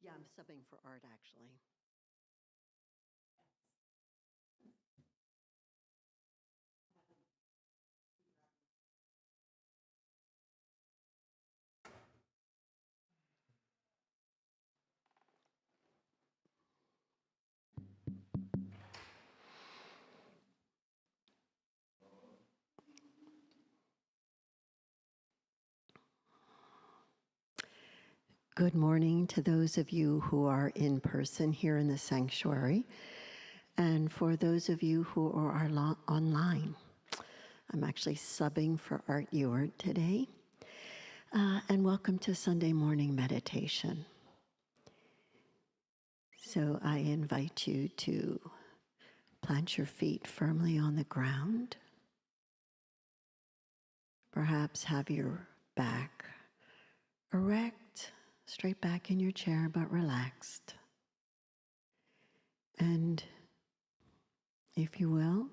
Yeah, I'm subbing for Art, actually. Good morning to those of you who are in person here in the sanctuary, and for those of you who are online. I'm actually subbing for Art Ewart today, and welcome to Sunday morning meditation. So I invite you to plant your feet firmly on the ground. Perhaps have your back erect, straight back in your chair, but relaxed. And if you will,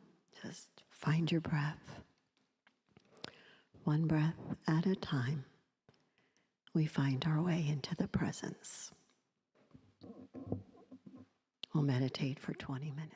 just find your breath. One breath at a time, we find our way into the presence. We'll meditate for 20 minutes.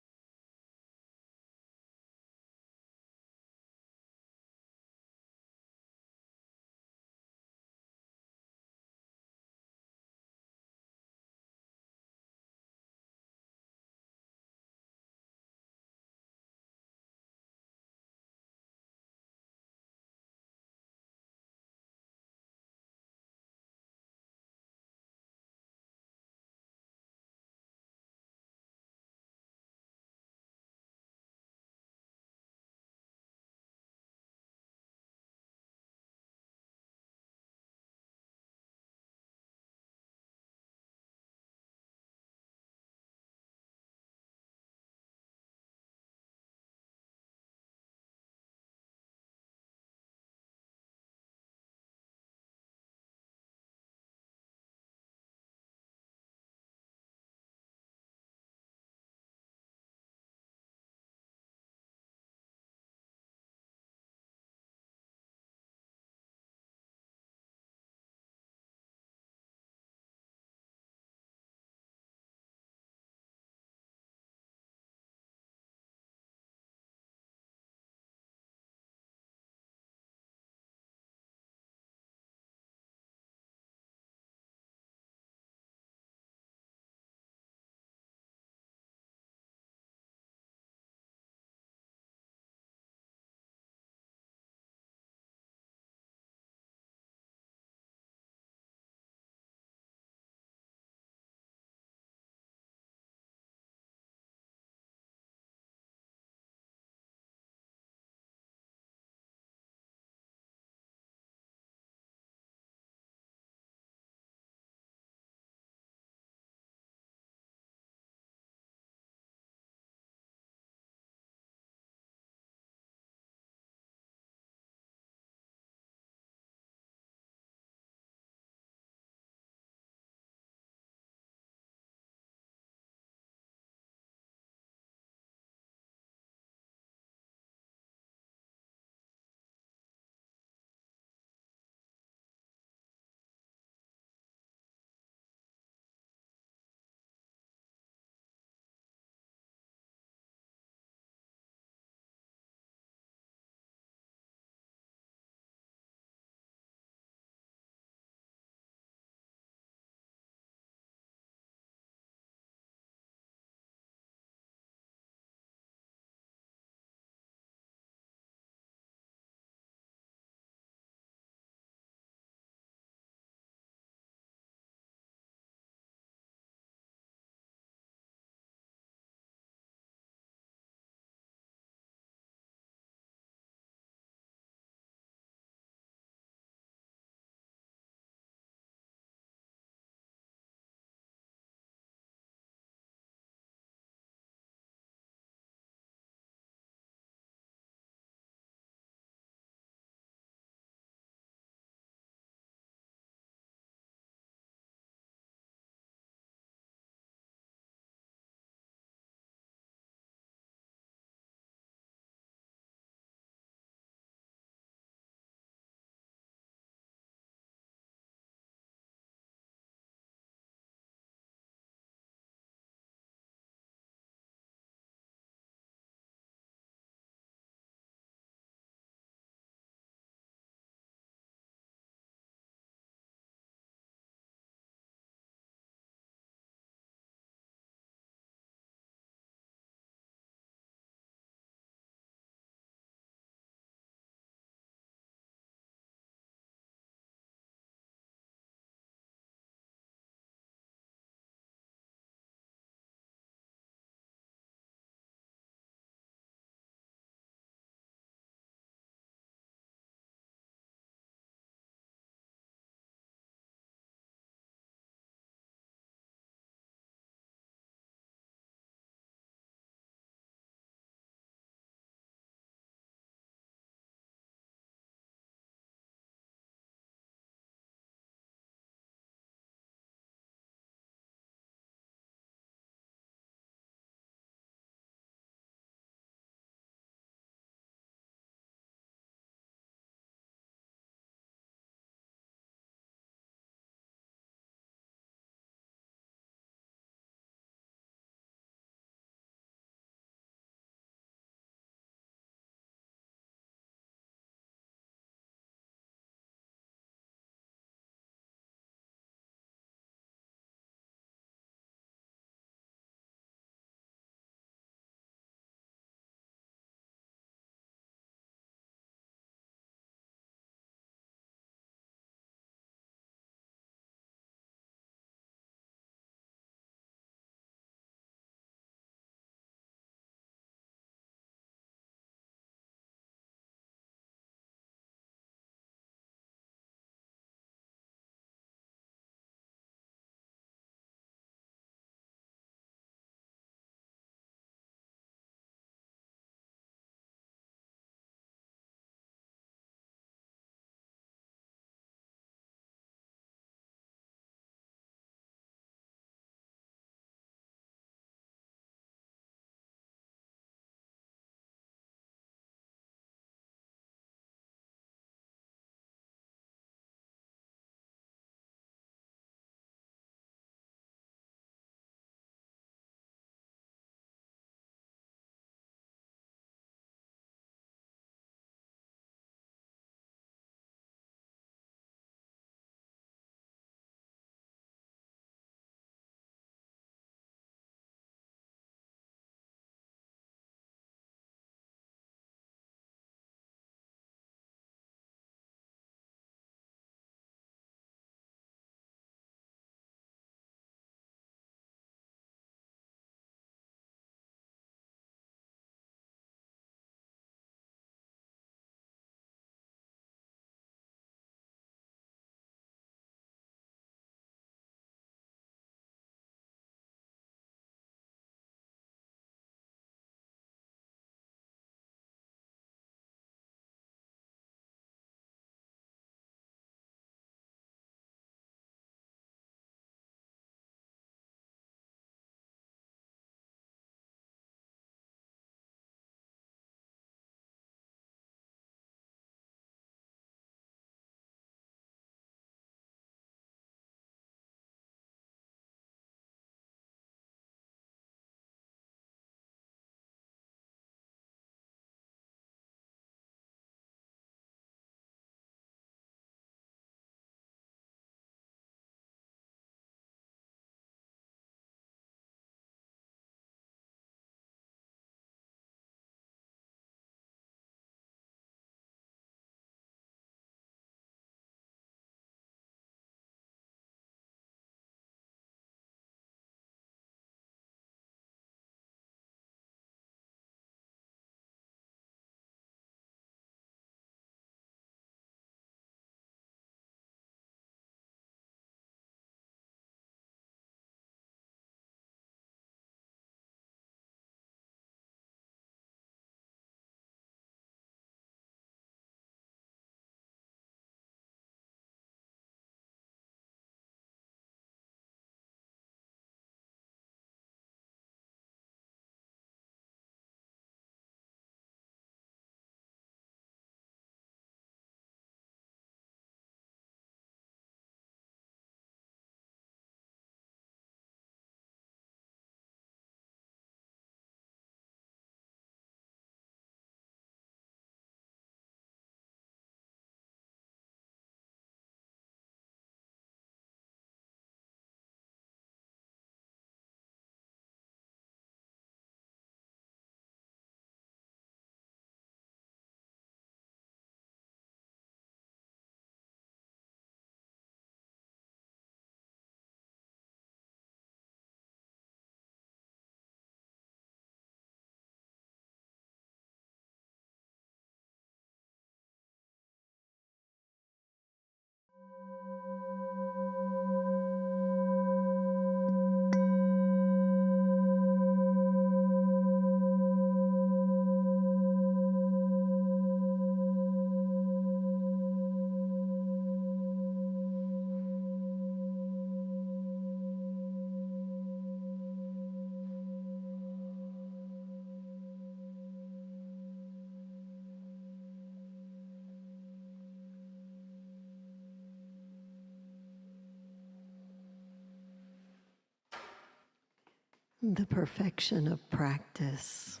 the perfection of practice.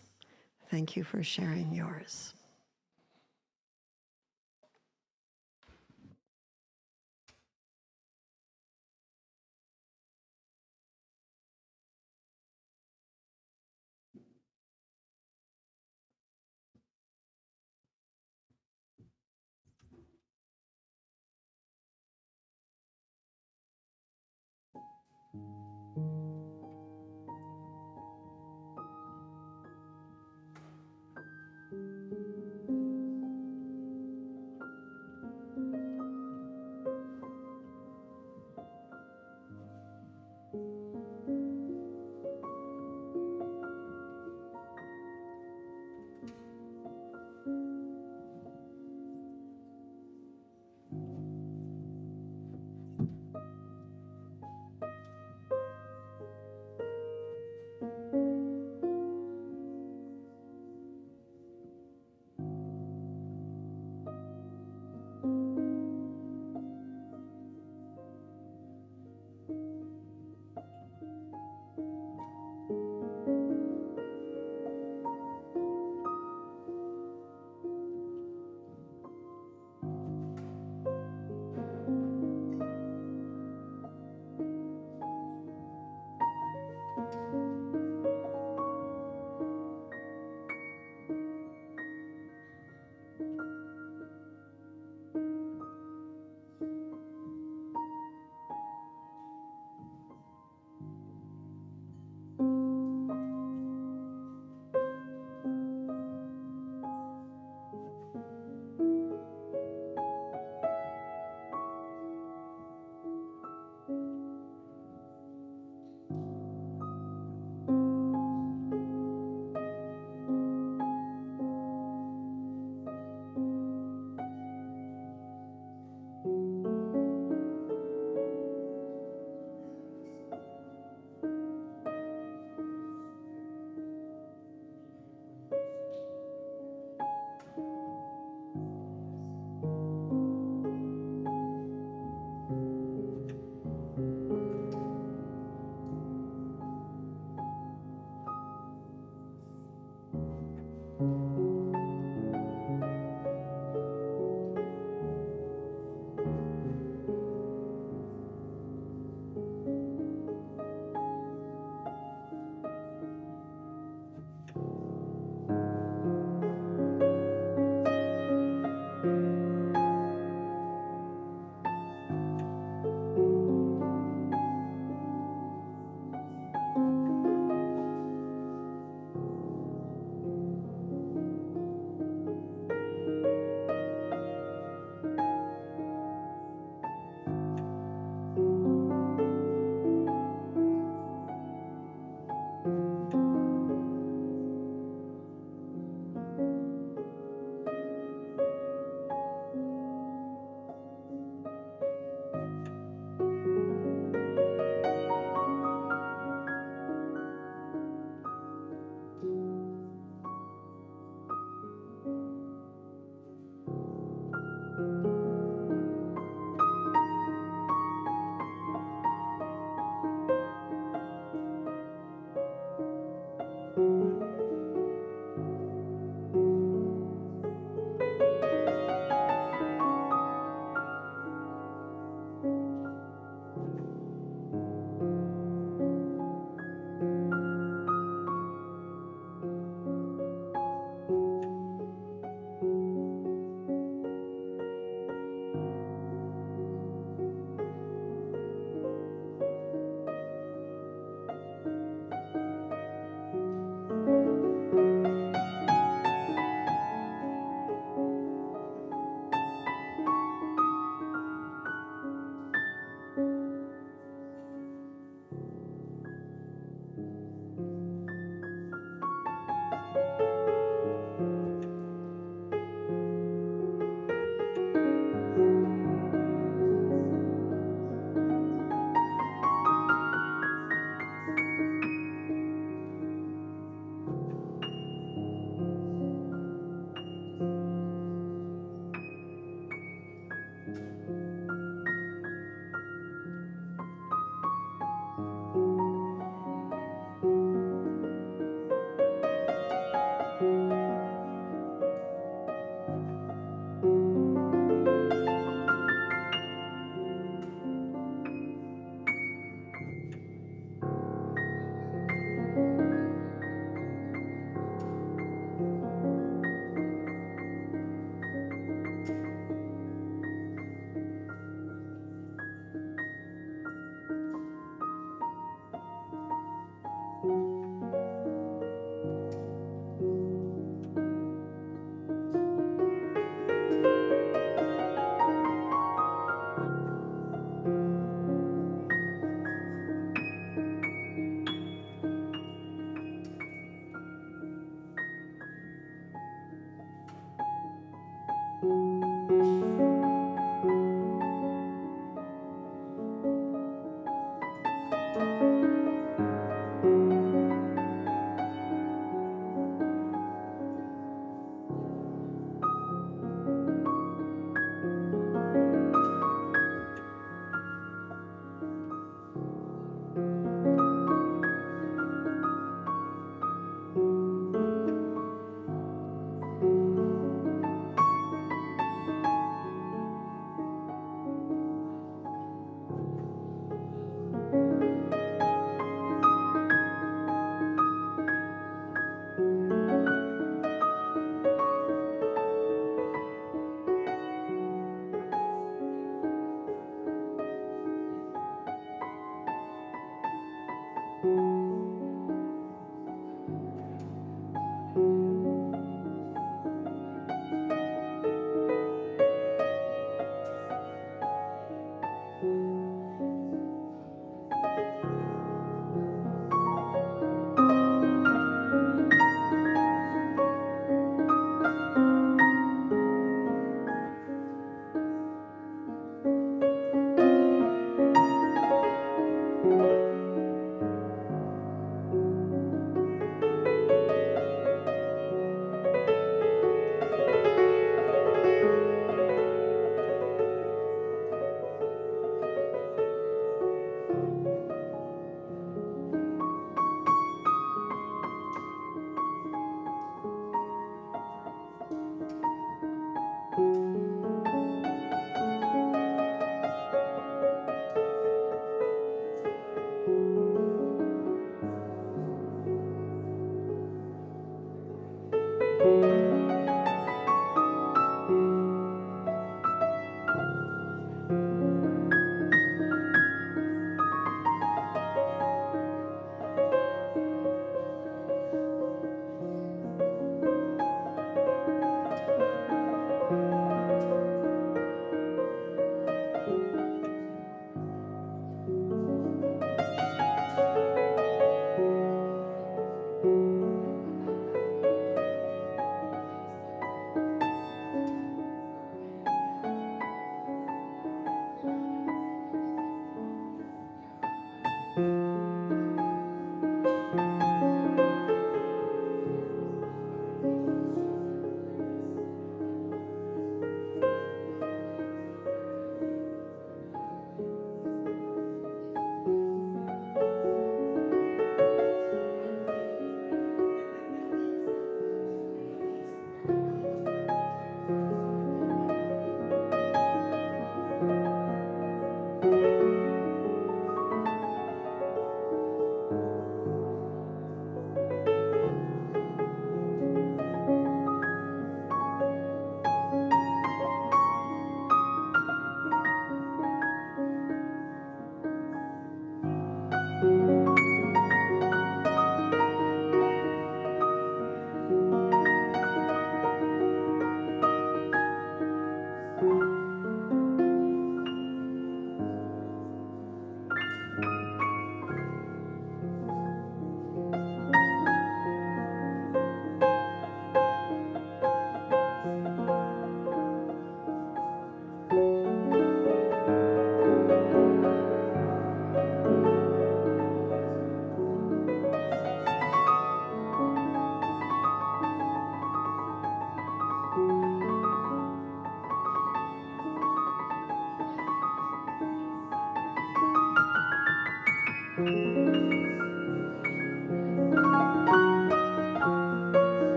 Thank you for sharing yours.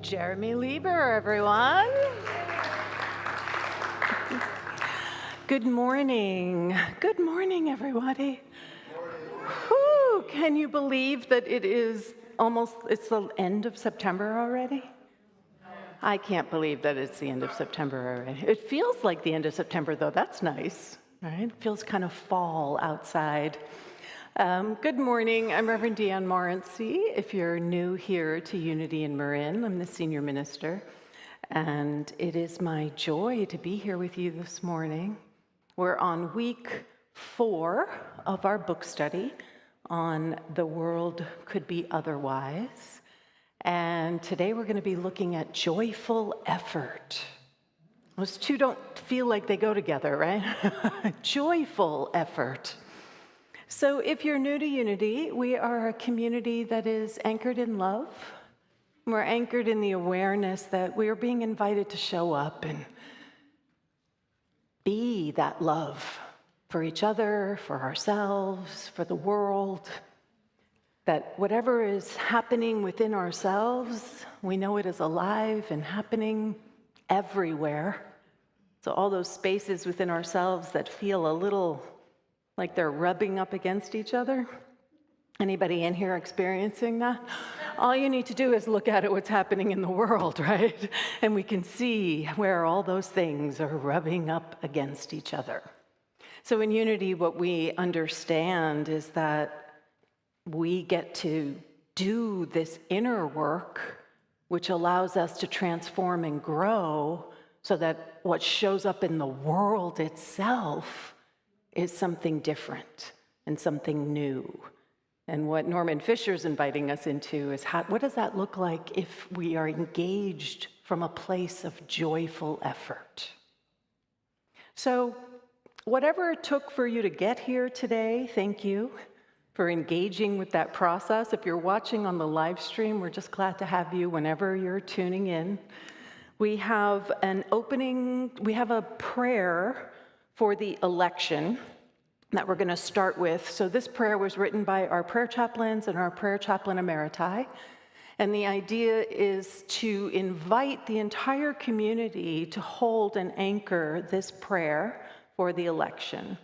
Jeremy Lieber, everyone. Good morning. Good morning, everybody. Whew, can you believe that it's the end of September already? I can't believe that it's the end of September already. It feels like the end of September, though. That's nice, right? It feels kind of fall outside. Good morning. I'm Reverend Deanne Morency. If you're new here to Unity in Marin, I'm the senior minister, and it is my joy to be here with you this morning. We're on week 4 of our book study on The World Could Be Otherwise, and today we're going to be looking at joyful effort. Those two don't feel like they go together, right? Joyful effort. So if you're new to Unity, we are a community that is anchored in love. We're anchored in the awareness that we are being invited to show up and be that love for each other, for ourselves, for the world. That whatever is happening within ourselves, we know it is alive and happening everywhere. So all those spaces within ourselves that feel a little like they're rubbing up against each other. Anybody in here experiencing that? All you need to do is look at what's happening in the world, right? And we can see where all those things are rubbing up against each other. So in Unity, what we understand is that we get to do this inner work, which allows us to transform and grow so that what shows up in the world itself is something different and something new. And what Norman Fisher's inviting us into is what does that look like if we are engaged from a place of joyful effort? So whatever it took for you to get here today, thank you for engaging with that process. If you're watching on the live stream, we're just glad to have you whenever you're tuning in. We have a prayer for the election that we're going to start with. So this prayer was written by our prayer chaplains and our prayer chaplain emeriti. And the idea is to invite the entire community to hold and anchor this prayer for the election.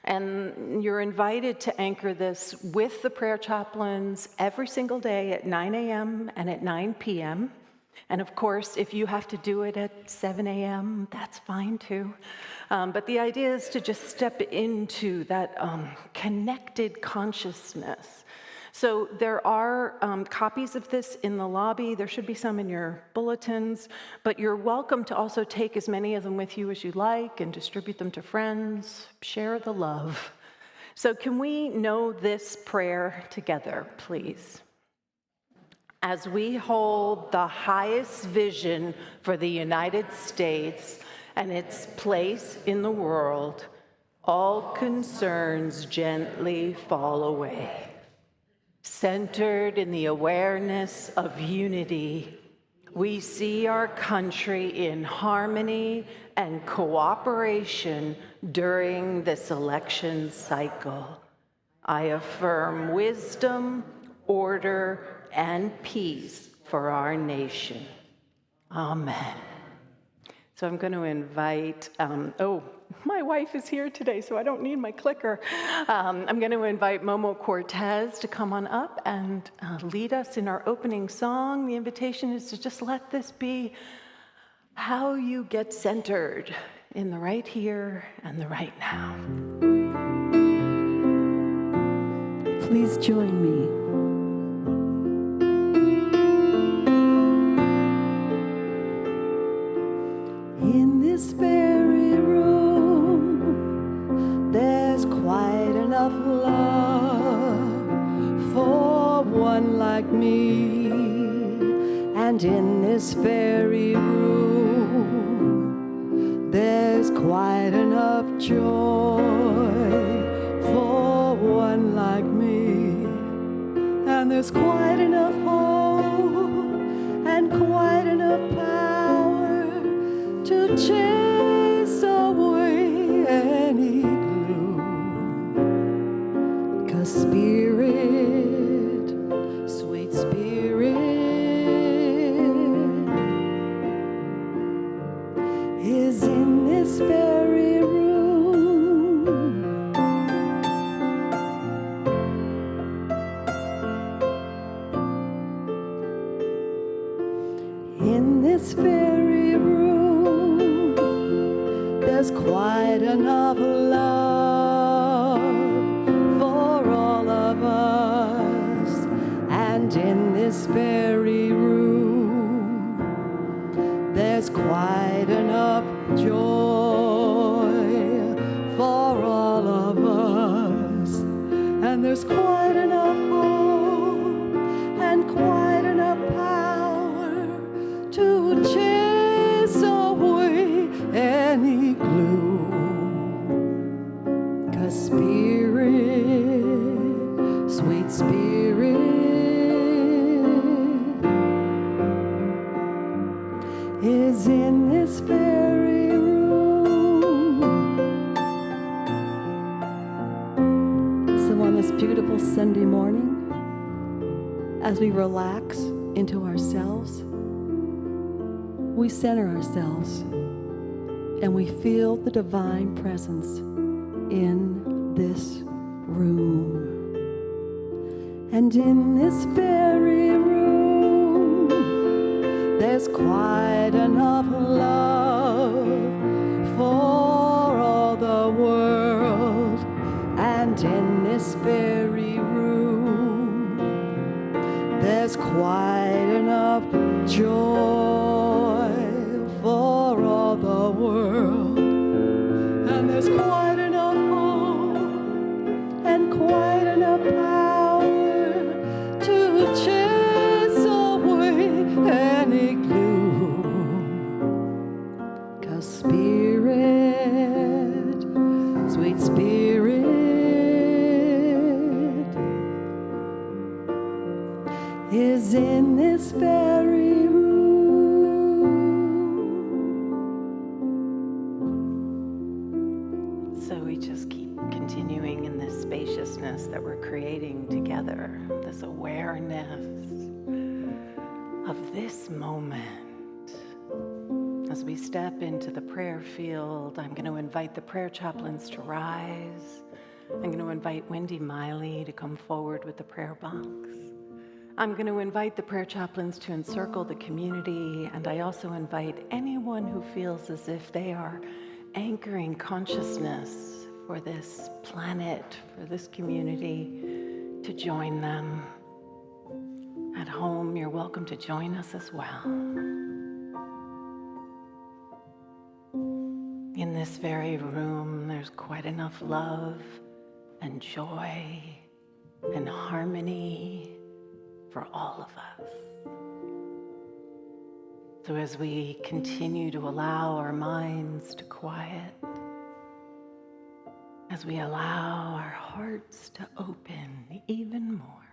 And you're invited to anchor this with the prayer chaplains every single day at 9 a.m. and at 9 p.m. And of course, if you have to do it at 7 a.m., that's fine too. But the idea is to just step into that connected consciousness. So there are copies of this in the lobby. There should be some in your bulletins, but you're welcome to also take as many of them with you as you like and distribute them to friends. Share the love. So can we know this prayer together, please? As we hold the highest vision for the United States and its place in the world, all concerns gently fall away. Centered in the awareness of unity, we see our country in harmony and cooperation during this election cycle. I affirm wisdom, order, and peace for our nation. Amen. So I'm going to invite, my wife is here today, so I don't need my clicker. I'm going to invite Momo Cortez to come on up and lead us in our opening song. The invitation is to just let this be how you get centered in the right here and the right now. Please join me. In this very room, there's quite enough love for one like me. And in this very room, there's quite enough joy for one like me. And there's quite enough hope and quite enough power to chase away any gloom. 'Cause Spirit, sweet Spirit, And there's quite enough hope and quite enough power to chase away any gloom. 'Cause Spirit, sweet Spirit, is in this very room. So on this beautiful Sunday morning, as we relax into ourselves, we center ourselves and we feel the divine presence in this room. And in this very room, there's quite enough love for all the world. And in this very room, there's quite enough joy for all the world. And there's quite enough hope and quite enough power to chase away any gloom. 'Cause Spirit, sweet Spirit, is in this very room. So we just keep continuing in this spaciousness that we're creating together, this awareness of this moment. As we step into the prayer field, I'm going to invite the prayer chaplains to rise. I'm going to invite Wendy Miley to come forward with the prayer box. I'm going to invite the prayer chaplains to encircle the community, and I also invite anyone who feels as if they are anchoring consciousness for this planet, for this community, to join them. At home, you're welcome to join us as well. In this very room, there's quite enough love and joy and harmony for all of us. So as we continue to allow our minds to quiet, as we allow our hearts to open even more,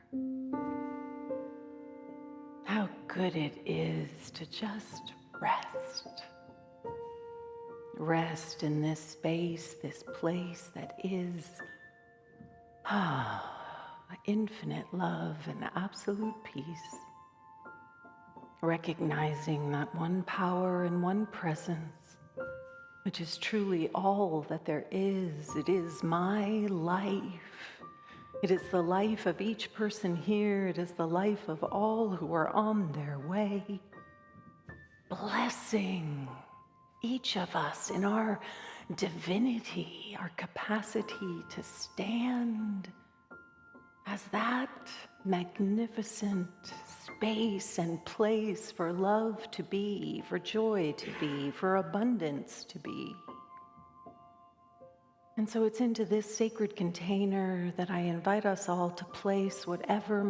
how good it is to just rest. Rest in this space, this place that is infinite love and absolute peace. Recognizing that one power and one presence, which is truly all that there is. It is my life. It is the life of each person here. It is the life of all who are on their way. Blessing each of us in our divinity, our capacity to stand as that magnificent space and place for love to be, for joy to be, for abundance to be. And so it's into this sacred container that I invite us all to place whatever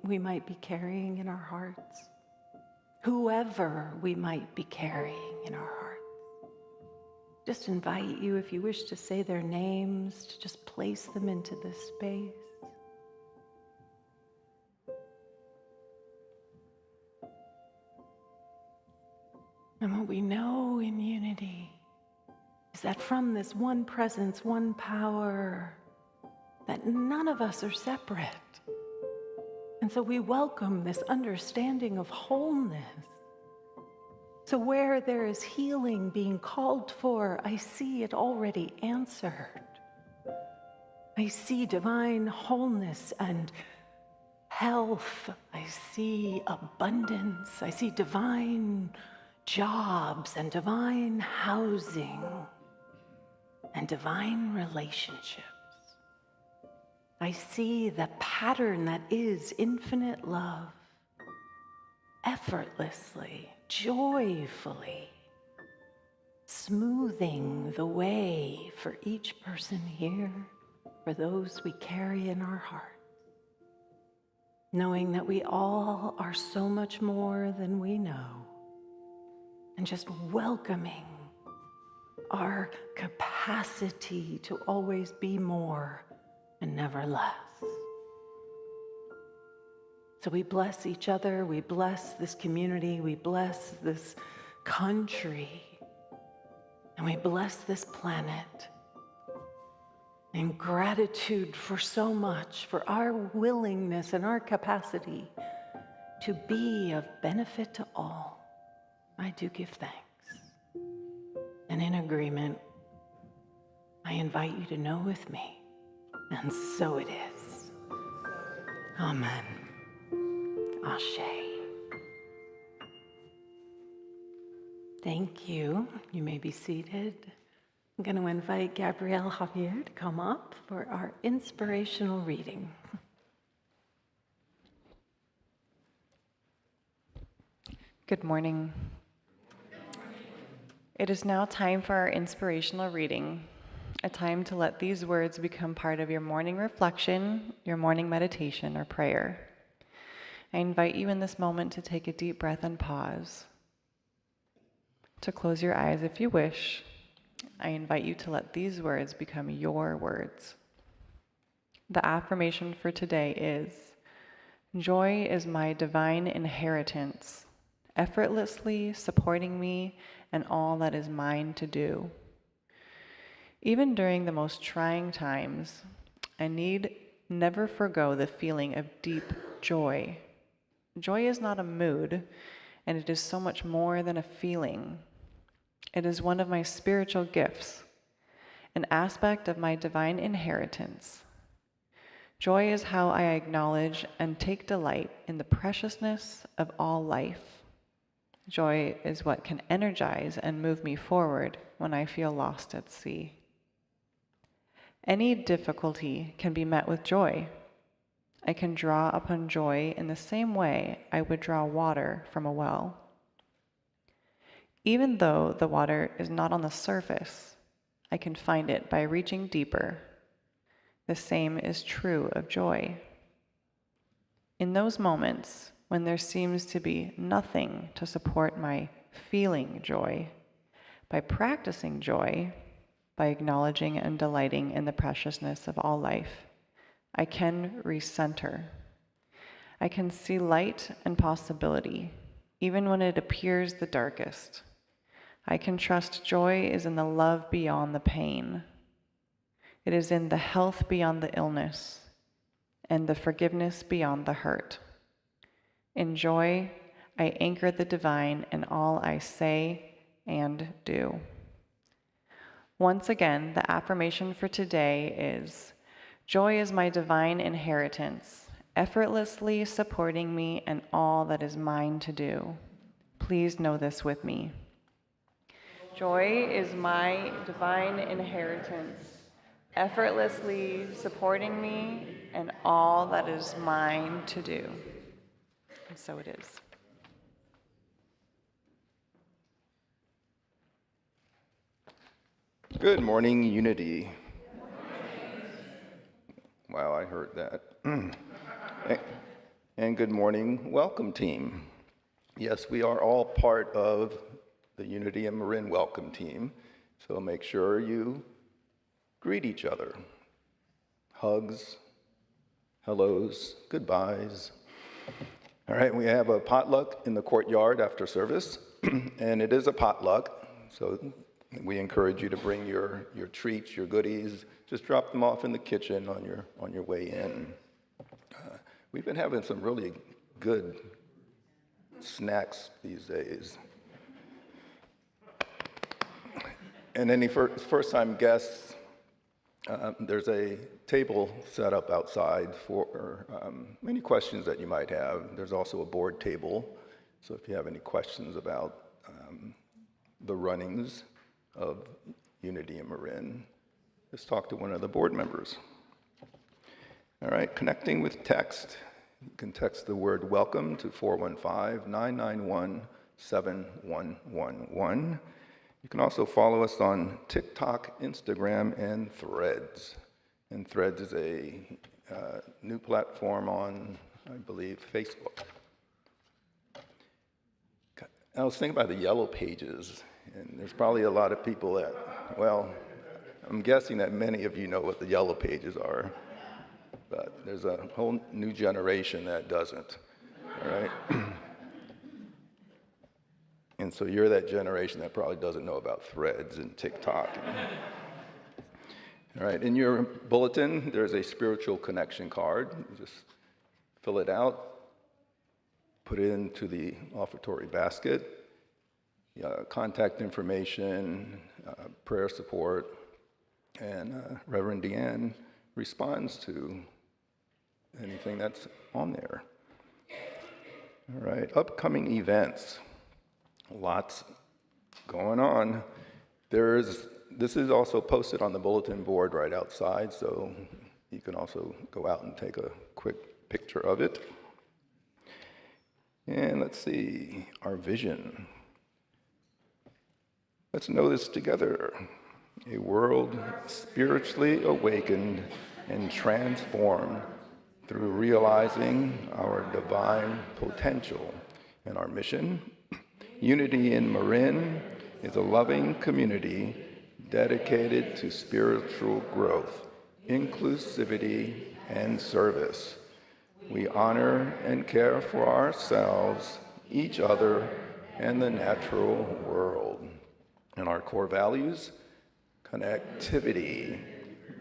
we might be carrying in our hearts, whoever we might be carrying in our hearts. Just invite you, if you wish to say their names, to just place them into this space. And what we know in unity is that from this one presence, one power, that none of us are separate. And so we welcome this understanding of wholeness. So where there is healing being called for, I see it already answered. I see divine wholeness and health. I see abundance. I see divine jobs and divine housing and divine relationships. I see the pattern that is infinite love, effortlessly, joyfully, smoothing the way for each person here for those we carry in our heart, knowing that we all are so much more than we know, and just welcoming our capacity to always be more and never less. So we bless each other, we bless this community, we bless this country, and we bless this planet in gratitude for so much, for our willingness and our capacity to be of benefit to all. I do give thanks. And in agreement, I invite you to know with me, and so it is. Amen. Ashe. Thank you. You may be seated. I'm going to invite Gabrielle Javier to come up for our inspirational reading. Good morning. It is now time for our inspirational reading, a time to let these words become part of your morning reflection, your morning meditation, or prayer. I invite you in this moment to take a deep breath and pause. To close your eyes if you wish, I invite you to let these words become your words. The affirmation for today is, joy is my divine inheritance, effortlessly supporting me and all that is mine to do. Even during the most trying times, I need never forgo the feeling of deep joy. Joy is not a mood, and it is so much more than a feeling. It is one of my spiritual gifts, an aspect of my divine inheritance. Joy is how I acknowledge and take delight in the preciousness of all life. Joy is what can energize and move me forward when I feel lost at sea. Any difficulty can be met with joy. I can draw upon joy in the same way I would draw water from a well. Even though the water is not on the surface, I can find it by reaching deeper. The same is true of joy. In those moments when there seems to be nothing to support my feeling joy, by practicing joy, by acknowledging and delighting in the preciousness of all life, I can recenter. I can see light and possibility, even when it appears the darkest. I can trust joy is in the love beyond the pain. It is in the health beyond the illness, and the forgiveness beyond the hurt. In joy, I anchor the divine in all I say and do. Once again, the affirmation for today is, joy is my divine inheritance, effortlessly supporting me and all that is mine to do. Please know this with me. Joy is my divine inheritance, effortlessly supporting me and all that is mine to do. And so it is. Good morning, Unity. Wow, I heard that. And good morning, Welcome Team. Yes, we are all part of the Unity and Marin Welcome Team, so make sure you greet each other. Hugs, hellos, goodbyes. All right, we have a potluck in the courtyard after service, and it is a potluck, so we encourage you to bring your treats, your goodies. Just drop them off in the kitchen on your way in. We've been having some really good snacks these days. And any first-time guests, there's a table set up outside for any questions that you might have. There's also a board table, so if you have any questions about the runnings of Unity and Marin, just talk to one of the board members. All right, connecting with text. You can text the word welcome to 415-991-7111. You can also follow us on TikTok, Instagram, and Threads. And Threads is a new platform on, I believe, Facebook. I was thinking about the Yellow Pages, and there's probably a lot of people that, well, I'm guessing that many of you know what the Yellow Pages are, but there's a whole new generation that doesn't, all right? And so you're that generation that probably doesn't know about Threads and TikTok. All right, in your bulletin, there's a spiritual connection card. You just fill it out, put it into the offertory basket, contact information, prayer support, and Reverend Deanne responds to anything that's on there. All right, upcoming events. Lots going on. This is also posted on the bulletin board right outside, so you can also go out and take a quick picture of it. And let's see, our vision. Let's know this together. A world spiritually awakened and transformed through realizing our divine potential. And our mission, Unity in Marin, is a loving community dedicated to spiritual growth, inclusivity, and service. We honor and care for ourselves, each other, and the natural world. And our core values, connectivity,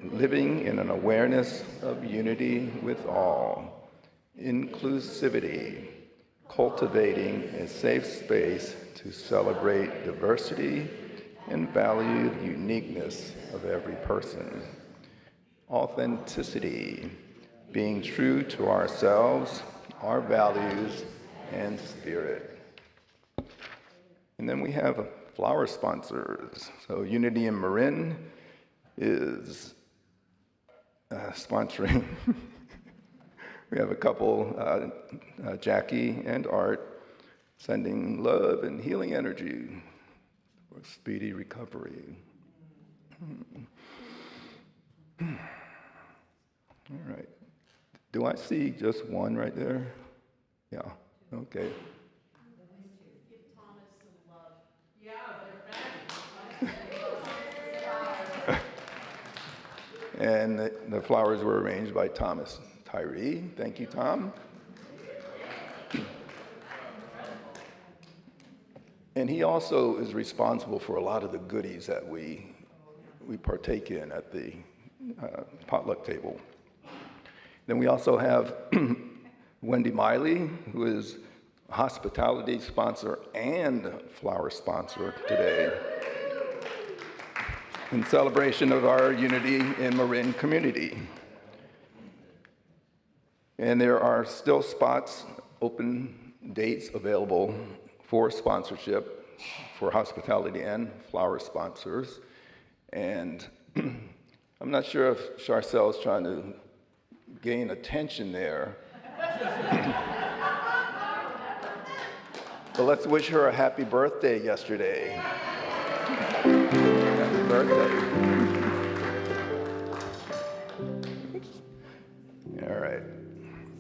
living in an awareness of unity with all, inclusivity, cultivating a safe space to celebrate diversity and value the uniqueness of every person. Authenticity, being true to ourselves, our values, and spirit. And then we have flower sponsors. So Unity in Marin is sponsoring. We have a couple, Jackie and Art, sending love and healing energy for speedy recovery. All right. Do I see just one right there? Yeah, okay. And the flowers were arranged by Thomas Tyree. Thank you, Tom. And he also is responsible for a lot of the goodies that we partake in at the potluck table. Then we also have Wendy Miley, who is a hospitality sponsor and flower sponsor today, in celebration of our Unity in Marin community. And there are still spots, open dates available for sponsorship for hospitality and flower sponsors. And I'm not sure if Charcelle's trying to gain attention there. But let's wish her a happy birthday yesterday. Happy birthday. All right.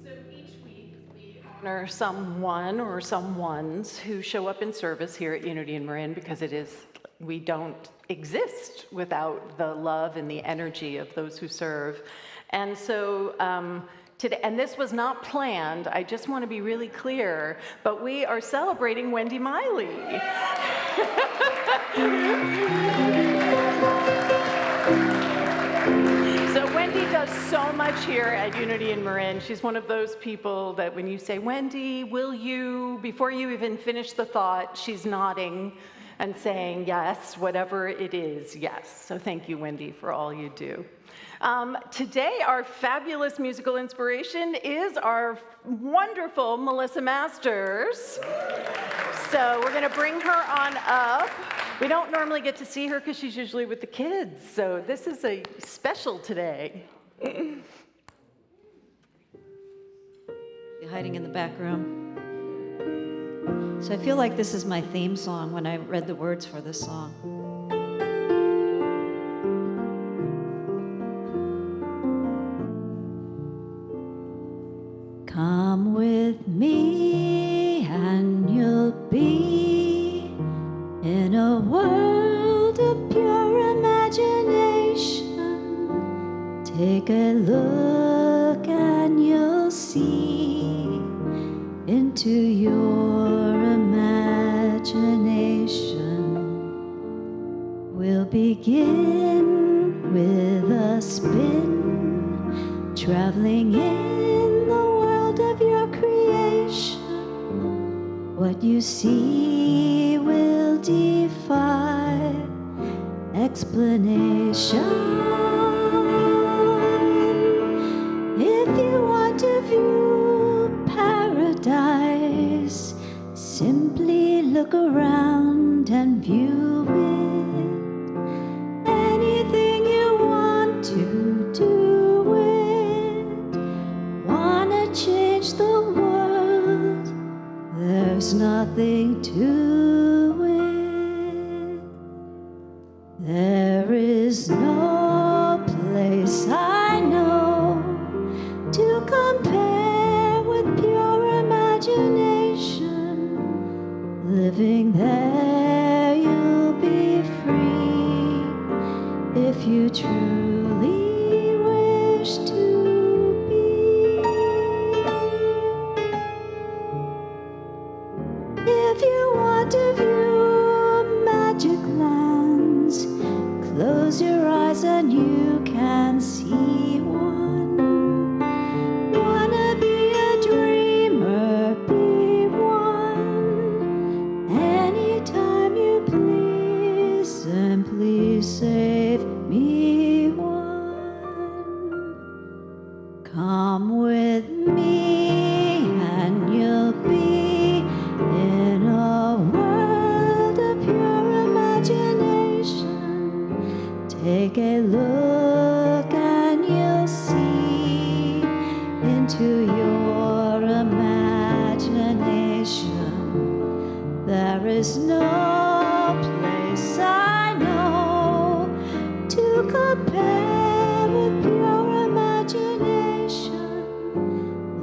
So each week we honor someone or someones who show up in service here at Unity in Marin, because we don't exist without the love and the energy of those who serve. And so today, and this was not planned, I just want to be really clear, but we are celebrating Wendy Miley. So Wendy does so much here at Unity in Marin. She's one of those people that when you say, Wendy, will you, before you even finish the thought, she's nodding and saying, yes, whatever it is, yes. So thank you, Wendy, for all you do. Today, our fabulous musical inspiration is our wonderful Melissa Masters. So we're going to bring her on up. We don't normally get to see her because she's usually with the kids. So this is a special today. You're hiding in the back room. So I feel like this is my theme song when I read the words for this song. Come with me and you'll be in a world of pure imagination. Take a look and you'll see into your imagination. We'll begin with a spin, traveling in the world of your creation. What you see will defy explanation. If you want to view paradise, simply look around and view it. Anything you want to do it. Wanna change the world, there's nothing to it. There is no place I know to compare with pure imagination. Living there, you'll be free if you truly wish to be. If you want to view magic lands, close your eyes and you can see one. Wanna be a dreamer, be one. Anytime you please, simply save me one. Come with me and you'll be in a world of pure imagination. Take a look and you'll see into your imagination. There is no place I know to compare with pure imagination.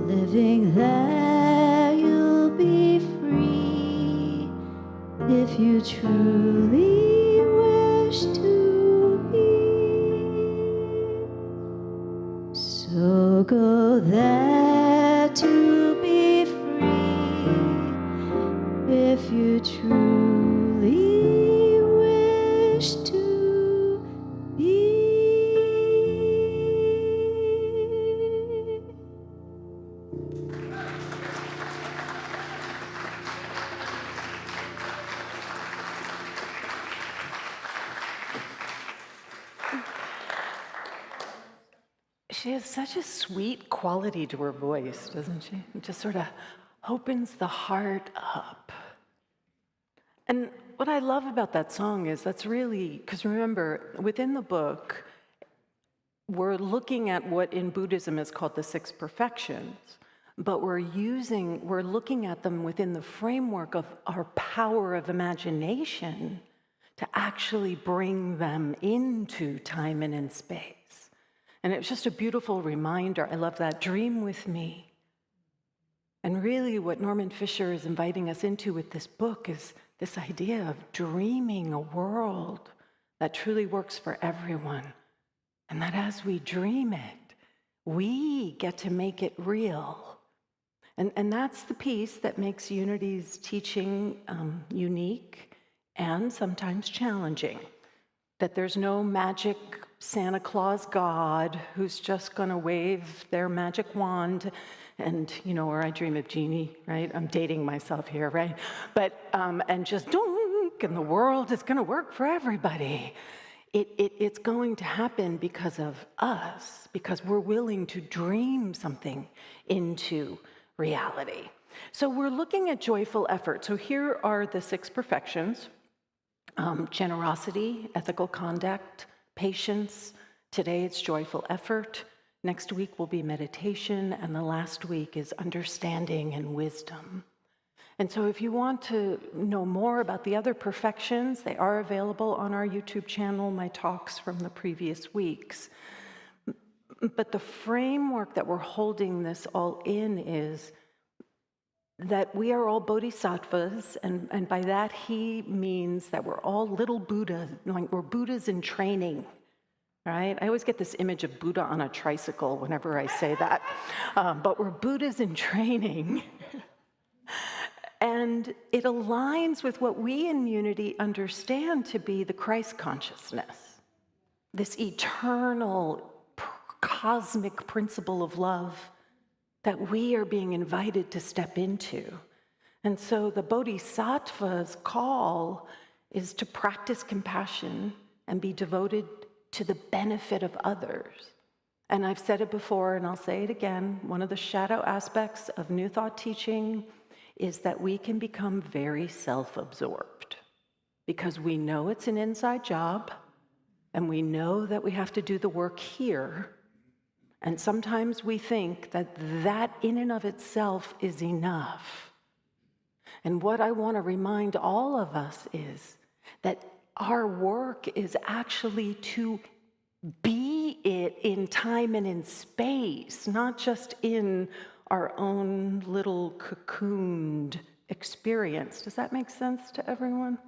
Living there, you'll be free if you truly wish to be. So go there to be free if you truly wish to be. She has such a sweet quality to her voice, doesn't she? It just sort of opens the heart up. And what I love about that song is that's really, because remember, within the book, we're looking at what in Buddhism is called the six perfections, but we're looking at them within the framework of our power of imagination to actually bring them into time and in space. And it was just a beautiful reminder. I love that. Dream with me. And really what Norman Fisher is inviting us into with this book is this idea of dreaming a world that truly works for everyone. And that as we dream it, we get to make it real. And that's the piece that makes Unity's teaching unique and sometimes challenging. That there's no magic Santa Claus God who's just going to wave their magic wand and, or I dream of Jeannie, right? I'm dating myself here, right? But, and just dunk, and the world is going to work for everybody. It's going to happen because of us, because we're willing to dream something into reality. So we're looking at joyful effort. So here are the six perfections. Generosity, ethical conduct, patience. Today it's joyful effort. Next week will be meditation, and the last week is understanding and wisdom. And so if you want to know more about the other perfections, they are available on our YouTube channel, my talks from the previous weeks. But the framework that we're holding this all in is that we are all bodhisattvas, and by that he means that we're all little Buddhas, like we're Buddhas in training, right? I always get this image of Buddha on a tricycle whenever I say that, but we're Buddhas in training. And it aligns with what we in Unity understand to be the Christ consciousness, this eternal cosmic principle of love that we are being invited to step into. And so the Bodhisattva's call is to practice compassion and be devoted to the benefit of others. And I've said it before, and I'll say it again, one of the shadow aspects of New Thought teaching is that we can become very self-absorbed because we know it's an inside job and we know that we have to do the work here. And sometimes we think that that in and of itself is enough. And what I want to remind all of us is that our work is actually to be it in time and in space, not just in our own little cocooned experience. Does that make sense to everyone?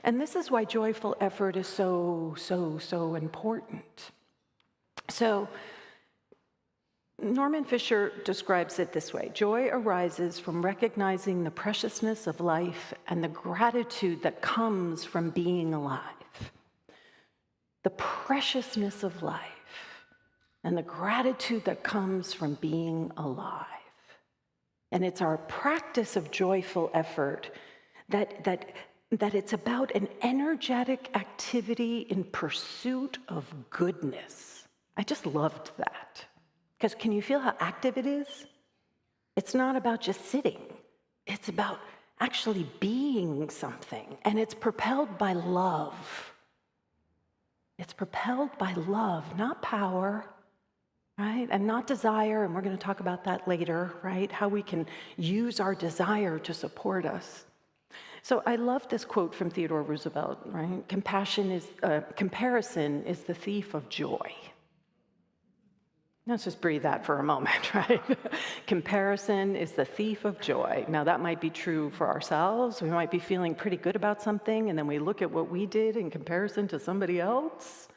And this is why joyful effort is so important. So Norman Fisher describes it this way: joy arises from recognizing the preciousness of life and the gratitude that comes from being alive. The preciousness of life and the gratitude that comes from being alive. And it's our practice of joyful effort that it's about an energetic activity in pursuit of goodness. I just loved that. Because can you feel how active it is? It's not about just sitting. It's about actually being something. And it's propelled by love. It's propelled by love, not power, right? And not desire, and we're going to talk about that later, right? How we can use our desire to support us. So I love this quote from Theodore Roosevelt, right? Comparison is the thief of joy. Let's just breathe that for a moment, right? Comparison is the thief of joy. Now, that might be true for ourselves. We might be feeling pretty good about something, and then we look at what we did in comparison to somebody else,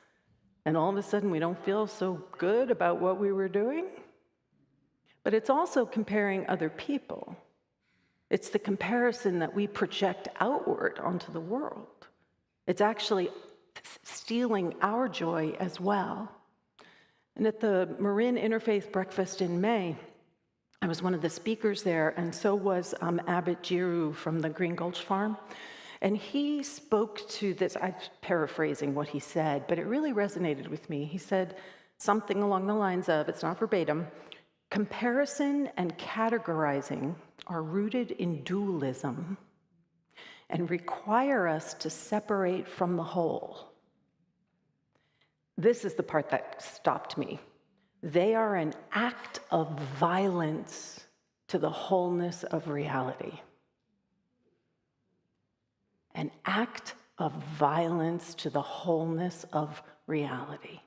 and all of a sudden we don't feel so good about what we were doing. But it's also comparing other people. It's the comparison that we project outward onto the world. It's actually stealing our joy as well. And at the Marin Interfaith Breakfast in May, I was one of the speakers there, and so was Abbot Giroux from the Green Gulch Farm. And he spoke to this, I'm paraphrasing what he said, but it really resonated with me. He said something along the lines of, it's not verbatim, comparison and categorizing are rooted in dualism and require us to separate from the whole. This is the part that stopped me. They are an act of violence to the wholeness of reality. An act of violence to the wholeness of reality.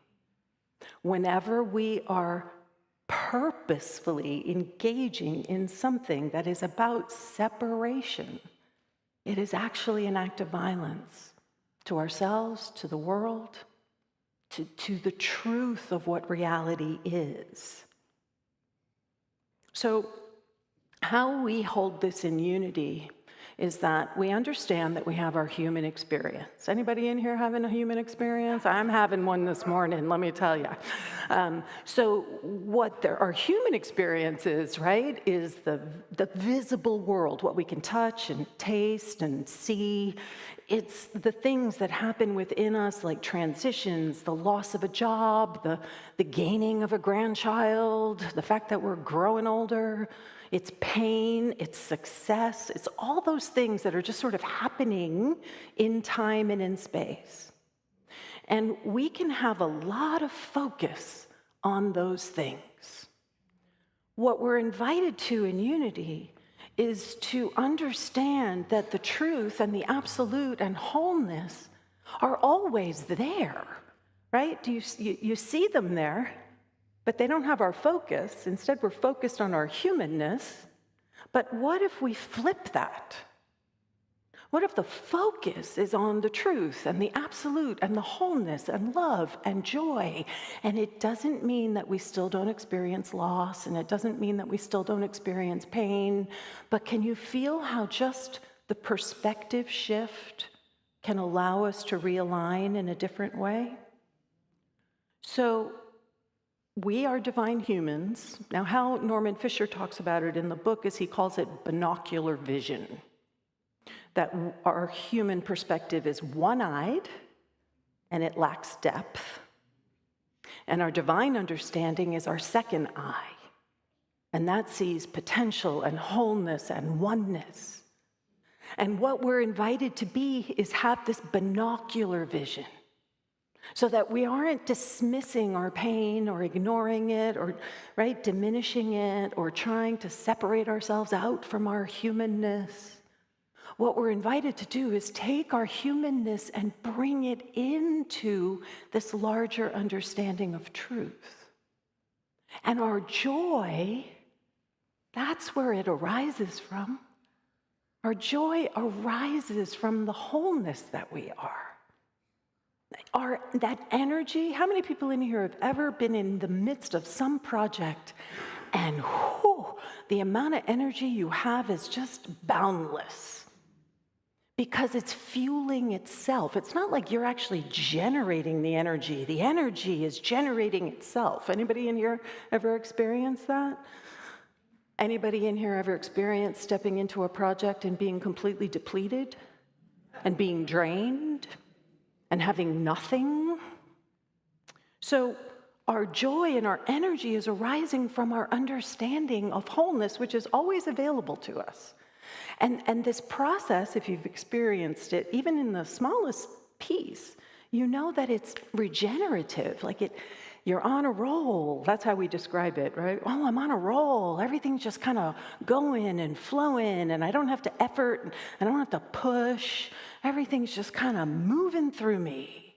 Whenever we are purposefully engaging in something that is about separation, it is actually an act of violence to ourselves, to the world, to the truth of what reality is. So how we hold this in unity is that we understand that we have our human experience. Anybody in here having a human experience? I'm having one this morning, let me tell you. So what our human experience is, right, is the visible world, what we can touch and taste and see. It's the things that happen within us, like transitions, the loss of a job, the gaining of a grandchild, the fact that we're growing older. It's pain, it's success, it's all those things that are just sort of happening in time and in space. And we can have a lot of focus on those things. What we're invited to in unity is to understand that the truth and the absolute and wholeness are always there, right? You see them there, but they don't have our focus. Instead, we're focused on our humanness. But what if we flip that? What if the focus is on the truth and the absolute and the wholeness and love and joy? And it doesn't mean that we still don't experience loss, and it doesn't mean that we still don't experience pain, but can you feel how just the perspective shift can allow us to realign in a different way? So we are divine humans. Now, how Norman Fisher talks about it in the book is he calls it binocular vision. That our human perspective is one-eyed and it lacks depth. And our divine understanding is our second eye. And that sees potential and wholeness and oneness. And what we're invited to be is have this binocular vision, so that we aren't dismissing our pain or ignoring it or, right, diminishing it or trying to separate ourselves out from our humanness. What we're invited to do is take our humanness and bring it into this larger understanding of truth. And our joy, that's where it arises from. Our joy arises from the wholeness that we are. That energy, how many people in here have ever been in the midst of some project and the amount of energy you have is just boundless? Because it's fueling itself. It's not like you're actually generating the energy. The energy is generating itself. Anybody in here ever experienced that? Anybody in here ever experienced stepping into a project and being completely depleted and being drained and having nothing? So our joy and our energy is arising from our understanding of wholeness, which is always available to us. And this process, if you've experienced it, even in the smallest piece, you know that it's regenerative. Like you're on a roll. That's how we describe it, right? Oh, I'm on a roll. Everything's just kind of going and flowing, and I don't have to effort, and I don't have to push. Everything's just kind of moving through me.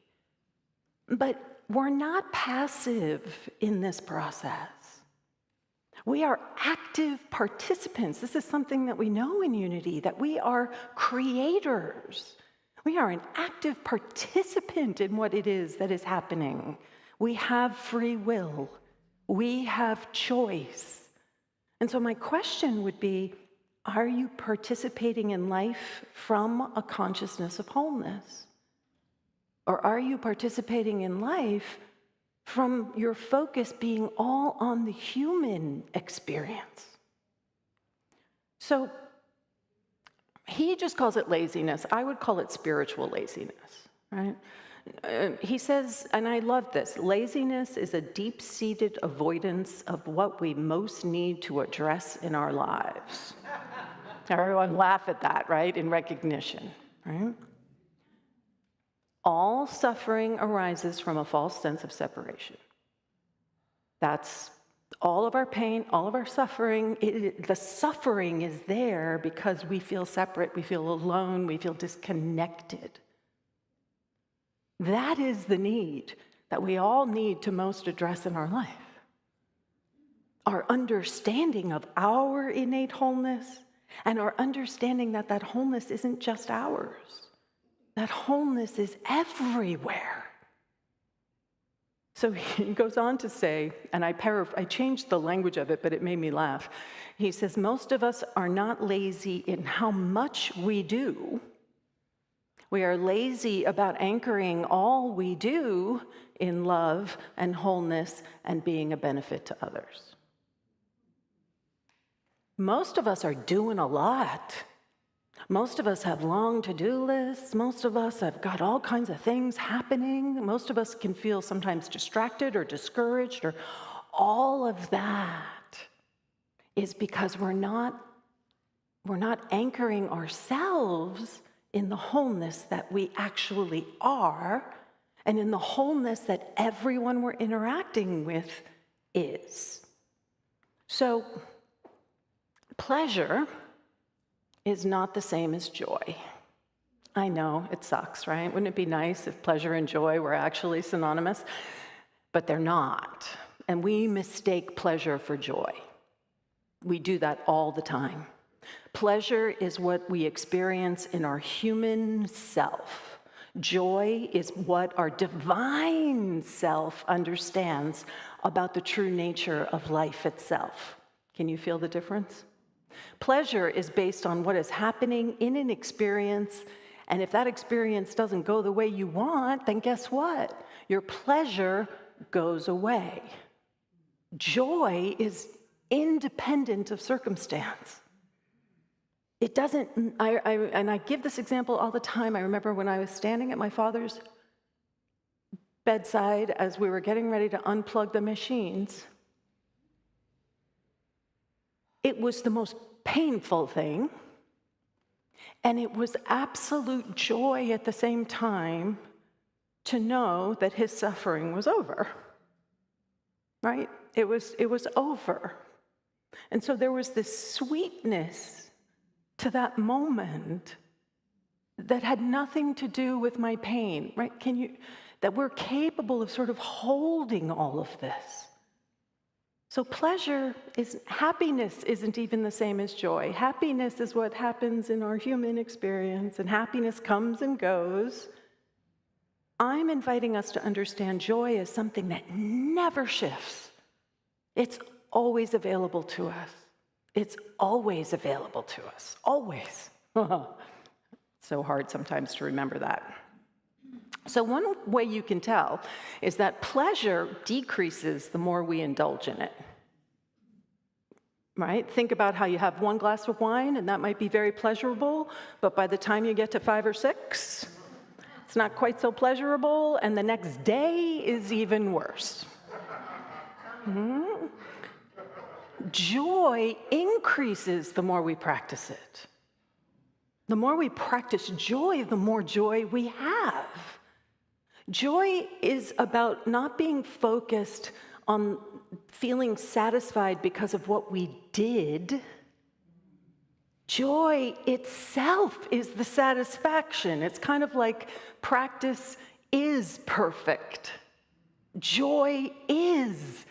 But we're not passive in this process. We are active participants. This is something that we know in Unity, that we are creators. We are an active participant in what it is that is happening. We have free will. We have choice. And so my question would be, are you participating in life from a consciousness of wholeness? Or are you participating in life from your focus being all on the human experience? So he just calls it laziness. I would call it spiritual laziness, right? He says, and I love this, laziness is a deep-seated avoidance of what we most need to address in our lives. Everyone laugh at that, right, in recognition, right? All suffering arises from a false sense of separation. That's all of our pain, all of our suffering. The suffering is there because we feel separate, we feel alone, we feel disconnected. That is the need that we all need to most address in our life. Our understanding of our innate wholeness and our understanding that that wholeness isn't just ours. That wholeness is everywhere. So he goes on to say, and I changed the language of it, but it made me laugh. He says, most of us are not lazy in how much we do. We are lazy about anchoring all we do in love and wholeness and being a benefit to others. Most of us are doing a lot. Most of us have long to-do lists. Most of us have got all kinds of things happening. Most of us can feel sometimes distracted or discouraged, or all of that is because we're not anchoring ourselves in the wholeness that we actually are, and in the wholeness that everyone we're interacting with is. So, pleasure is not the same as joy. I know, it sucks, right? Wouldn't it be nice if pleasure and joy were actually synonymous? But they're not. and we mistake pleasure for joy. We do that all the time. Pleasure is what we experience in our human self. Joy is what our divine self understands about the true nature of life itself. Can you feel the difference? Pleasure is based on what is happening in an experience, and if that experience doesn't go the way you want, then guess what? Your pleasure goes away. Joy is independent of circumstance. It doesn't, and I give this example all the time. I remember when I was standing at my father's bedside as we were getting ready to unplug the machines. It was the most painful thing, and it was absolute joy at the same time to know that his suffering was over, right? It was over. And so there was this sweetness to that moment that had nothing to do with my pain, right? That we're capable of sort of holding all of this. So happiness isn't even the same as joy. Happiness is what happens in our human experience, and happiness comes and goes. I'm inviting us to understand joy as something that never shifts. It's always available to us. It's always available to us, always. So hard sometimes to remember that. So one way you can tell is that pleasure decreases the more we indulge in it. Right? Think about how you have one glass of wine, and that might be very pleasurable, but by the time you get to 5 or 6, it's not quite so pleasurable, and the next day is even worse. Joy increases the more we practice it. The more we practice joy, the more joy we have. Joy is about not being focused on feeling satisfied because of what we did. Joy itself is the satisfaction. It's kind of like practice is perfect. Joy is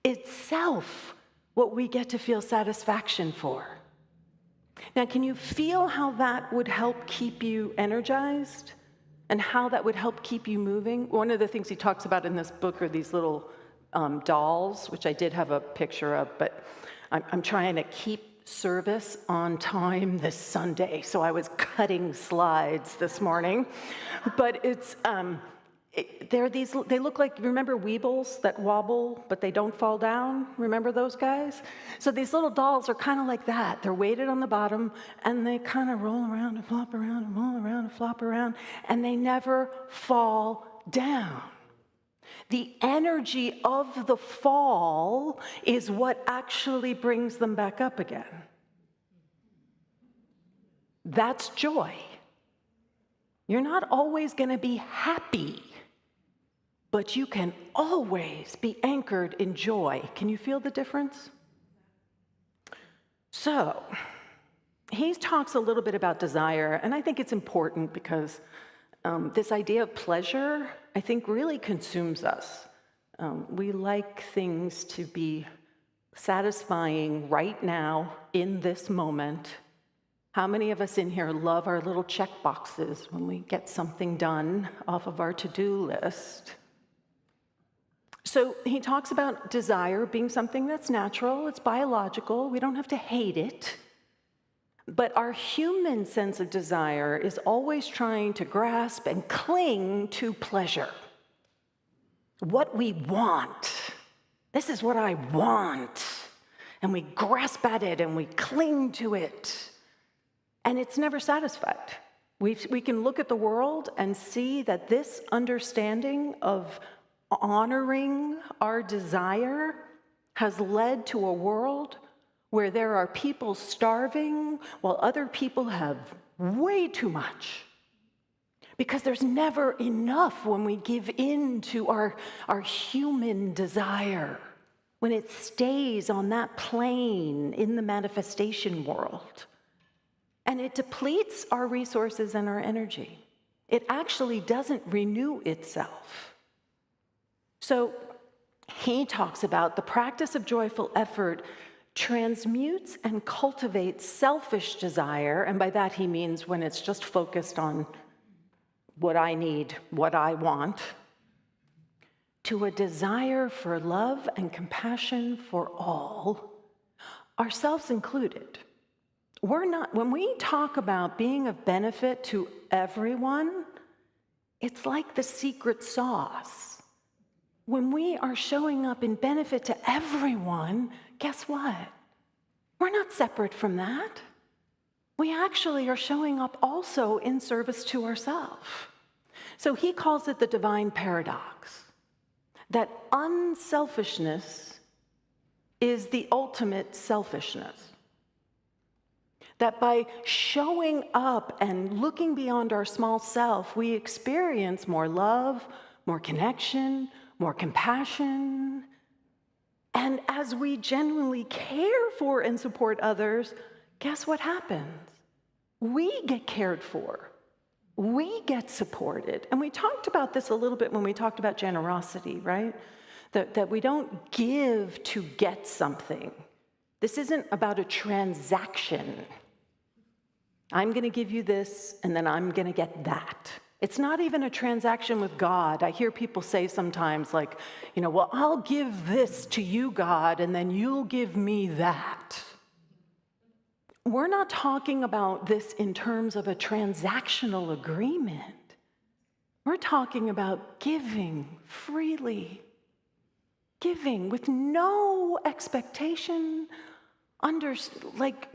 itself what we get to feel satisfaction for. Now, can you feel how that would help keep you energized? And how that would help keep you moving? One of the things he talks about in this book are these little dolls, which I did have a picture of, but I'm trying to keep service on time this Sunday, so I was cutting slides this morning. But they look like, remember Weebles that wobble, but they don't fall down? Remember those guys? So these little dolls are kind of like that. They're weighted on the bottom, and they kind of roll around and flop around and roll around and flop around, and they never fall down. The energy of the fall is what actually brings them back up again. That's joy. You're not always going to be happy, but you can always be anchored in joy. Can you feel the difference? So, he talks a little bit about desire, and I think it's important because this idea of pleasure, I think, really consumes us. We like things to be satisfying right now, in this moment. How many of us in here love our little check boxes when we get something done off of our to-do list? So he talks about desire being something that's natural, it's biological, we don't have to hate it. But our human sense of desire is always trying to grasp and cling to pleasure. What we want. This is what I want. And we grasp at it and we cling to it. And it's never satisfied. We can look at the world and see that this understanding of honoring our desire has led to a world where there are people starving while other people have way too much. Because there's never enough when we give in to our human desire, when it stays on that plane in the manifestation world. And it depletes our resources and our energy. It actually doesn't renew itself. So he talks about the practice of joyful effort transmutes and cultivates selfish desire, and by that he means when it's just focused on what I need, what I want, to a desire for love and compassion for all, ourselves included. When we talk about being of benefit to everyone, it's like the secret sauce. When we are showing up in benefit to everyone, guess what? We're not separate from that. We actually are showing up also in service to ourselves. So he calls it the divine paradox, that unselfishness is the ultimate selfishness. That by showing up and looking beyond our small self, we experience more love, more connection, more compassion. And as we genuinely care for and support others, guess what happens? We get cared for. We get supported. And we talked about this a little bit when we talked about generosity, right? That we don't give to get something. This isn't about a transaction. I'm going to give you this, and then I'm going to get that. It's not even a transaction with God. I hear people say sometimes, like, well, I'll give this to you, God, and then you'll give me that. We're not talking about this in terms of a transactional agreement. We're talking about giving freely, giving with no expectation,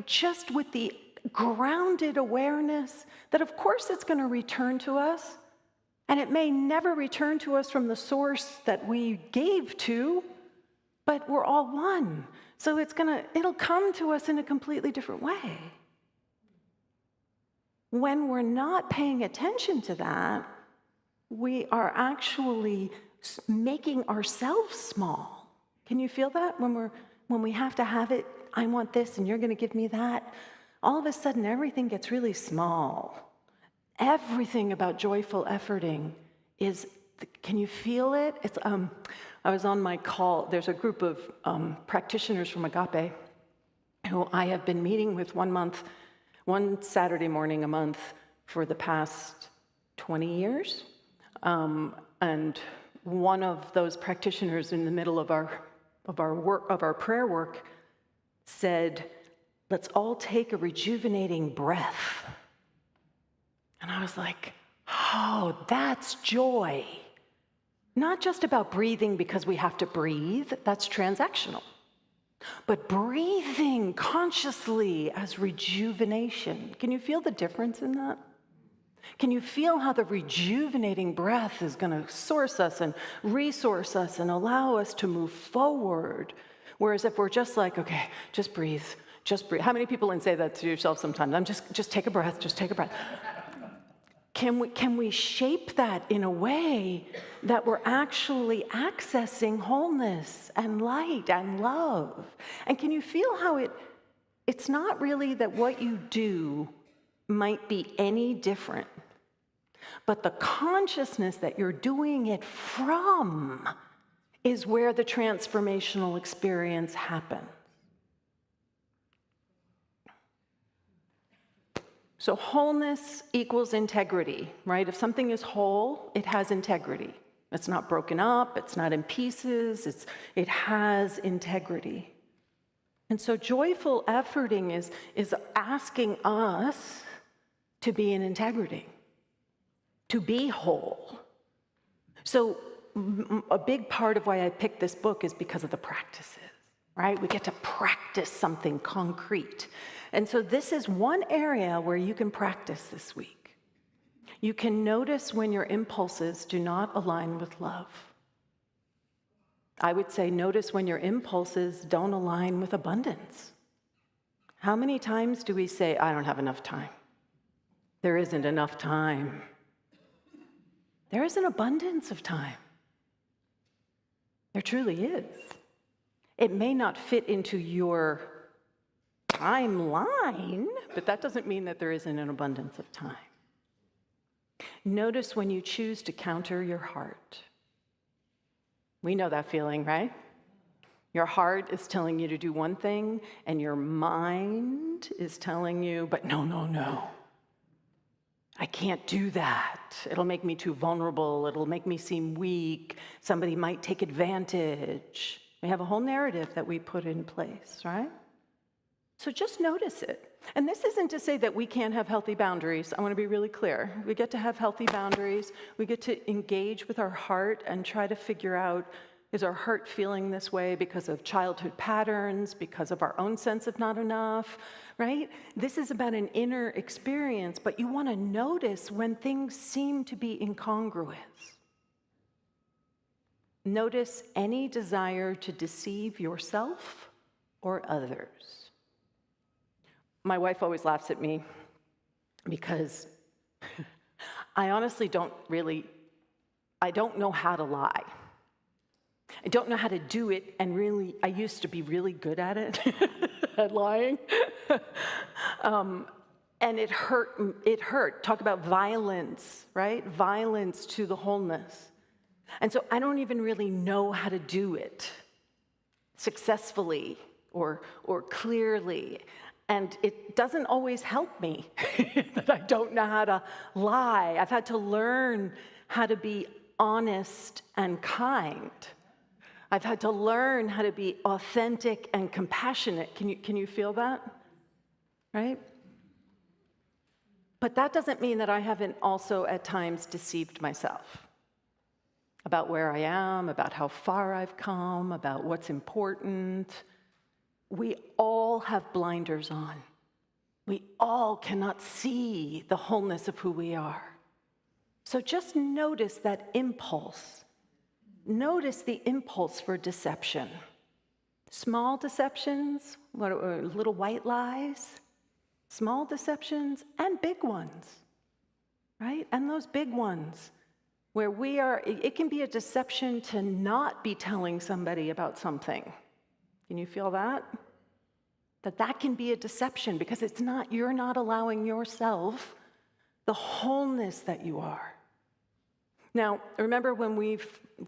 just with the grounded awareness that of course it's going to return to us, and it may never return to us from the source that we gave to, but we're all one. So it'll come to us in a completely different way. When we're not paying attention to that, we are actually making ourselves small. Can you feel that? When we have to have it, I want this and you're going to give me that. All of a sudden, everything gets really small. Everything about joyful efforting is, can you feel it? I was on my call. There's a group of practitioners from Agape who I have been meeting with one Saturday morning a month for the past 20 years. And one of those practitioners in the middle of our prayer work said, "Let's all take a rejuvenating breath." And I was like, oh, that's joy. Not just about breathing because we have to breathe, that's transactional. But breathing consciously as rejuvenation. Can you feel the difference in that? Can you feel how the rejuvenating breath is going to source us and resource us and allow us to move forward? Whereas if we're just like, okay, just breathe. Just breathe. How many people can say that to yourself sometimes? Just take a breath, just take a breath. Can we shape that in a way that we're actually accessing wholeness and light and love? And can you feel how it's not really that what you do might be any different, but the consciousness that you're doing it from is where the transformational experience happens. So wholeness equals integrity, right? If something is whole, it has integrity. It's not broken up, it's not in pieces, it has integrity. And so joyful efforting is asking us to be in integrity, to be whole. So a big part of why I picked this book is because of the practices, right? We get to practice something concrete. And so this is one area where you can practice this week. You can notice when your impulses do not align with love. I would say notice when your impulses don't align with abundance. How many times do we say, I don't have enough time? There isn't enough time. There is an abundance of time. There truly is. It may not fit into your timeline, but that doesn't mean that there isn't an abundance of time. Notice when you choose to counter your heart. We know that feeling, right? Your heart is telling you to do one thing, and your mind is telling you, but no, no, no. I can't do that. It'll make me too vulnerable. It'll make me seem weak. Somebody might take advantage. We have a whole narrative that we put in place, right? So just notice it. And this isn't to say that we can't have healthy boundaries. I want to be really clear. We get to have healthy boundaries. We get to engage with our heart and try to figure out, is our heart feeling this way because of childhood patterns, because of our own sense of not enough, right? This is about an inner experience, but you want to notice when things seem to be incongruous. Notice any desire to deceive yourself or others. My wife always laughs at me because I honestly don't know how to lie. I don't know how to do it, and really, I used to be really good at it, at lying. And it hurt. Talk about violence, right? Violence to the wholeness. And so I don't even really know how to do it successfully or clearly. And it doesn't always help me that I don't know how to lie. I've had to learn how to be honest and kind. I've had to learn how to be authentic and compassionate. Can you feel that? Right? But that doesn't mean that I haven't also at times deceived myself about where I am, about how far I've come, about what's important. We all have blinders on. We all cannot see the wholeness of who we are. So just notice that impulse. Notice the impulse for deception. Small deceptions, little white lies, small deceptions, and big ones, right? And those big ones where it can be a deception to not be telling somebody about something. Can you feel that? That can be a deception because you're not allowing yourself the wholeness that you are. Now, remember when we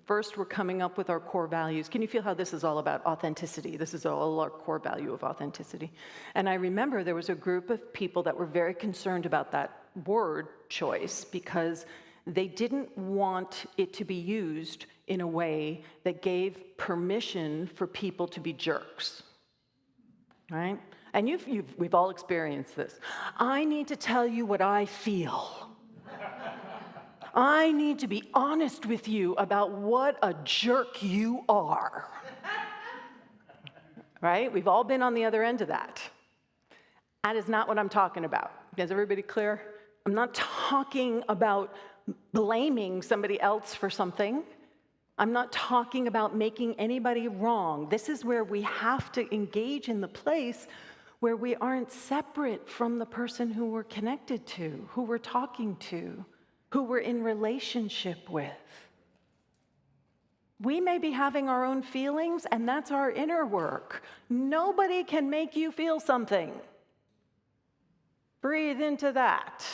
first were coming up with our core values, can you feel how this is all about authenticity? This is all our core value of authenticity. And I remember there was a group of people that were very concerned about that word choice because they didn't want it to be used in a way that gave permission for people to be jerks, right? And we've all experienced this. I need to tell you what I feel. I need to be honest with you about what a jerk you are. Right? We've all been on the other end of that. That is not what I'm talking about. Is everybody clear? I'm not talking about blaming somebody else for something. I'm not talking about making anybody wrong. This is where we have to engage in the place where we aren't separate from the person who we're connected to, who we're talking to, who we're in relationship with. We may be having our own feelings, and that's our inner work. Nobody can make you feel something. Breathe into that.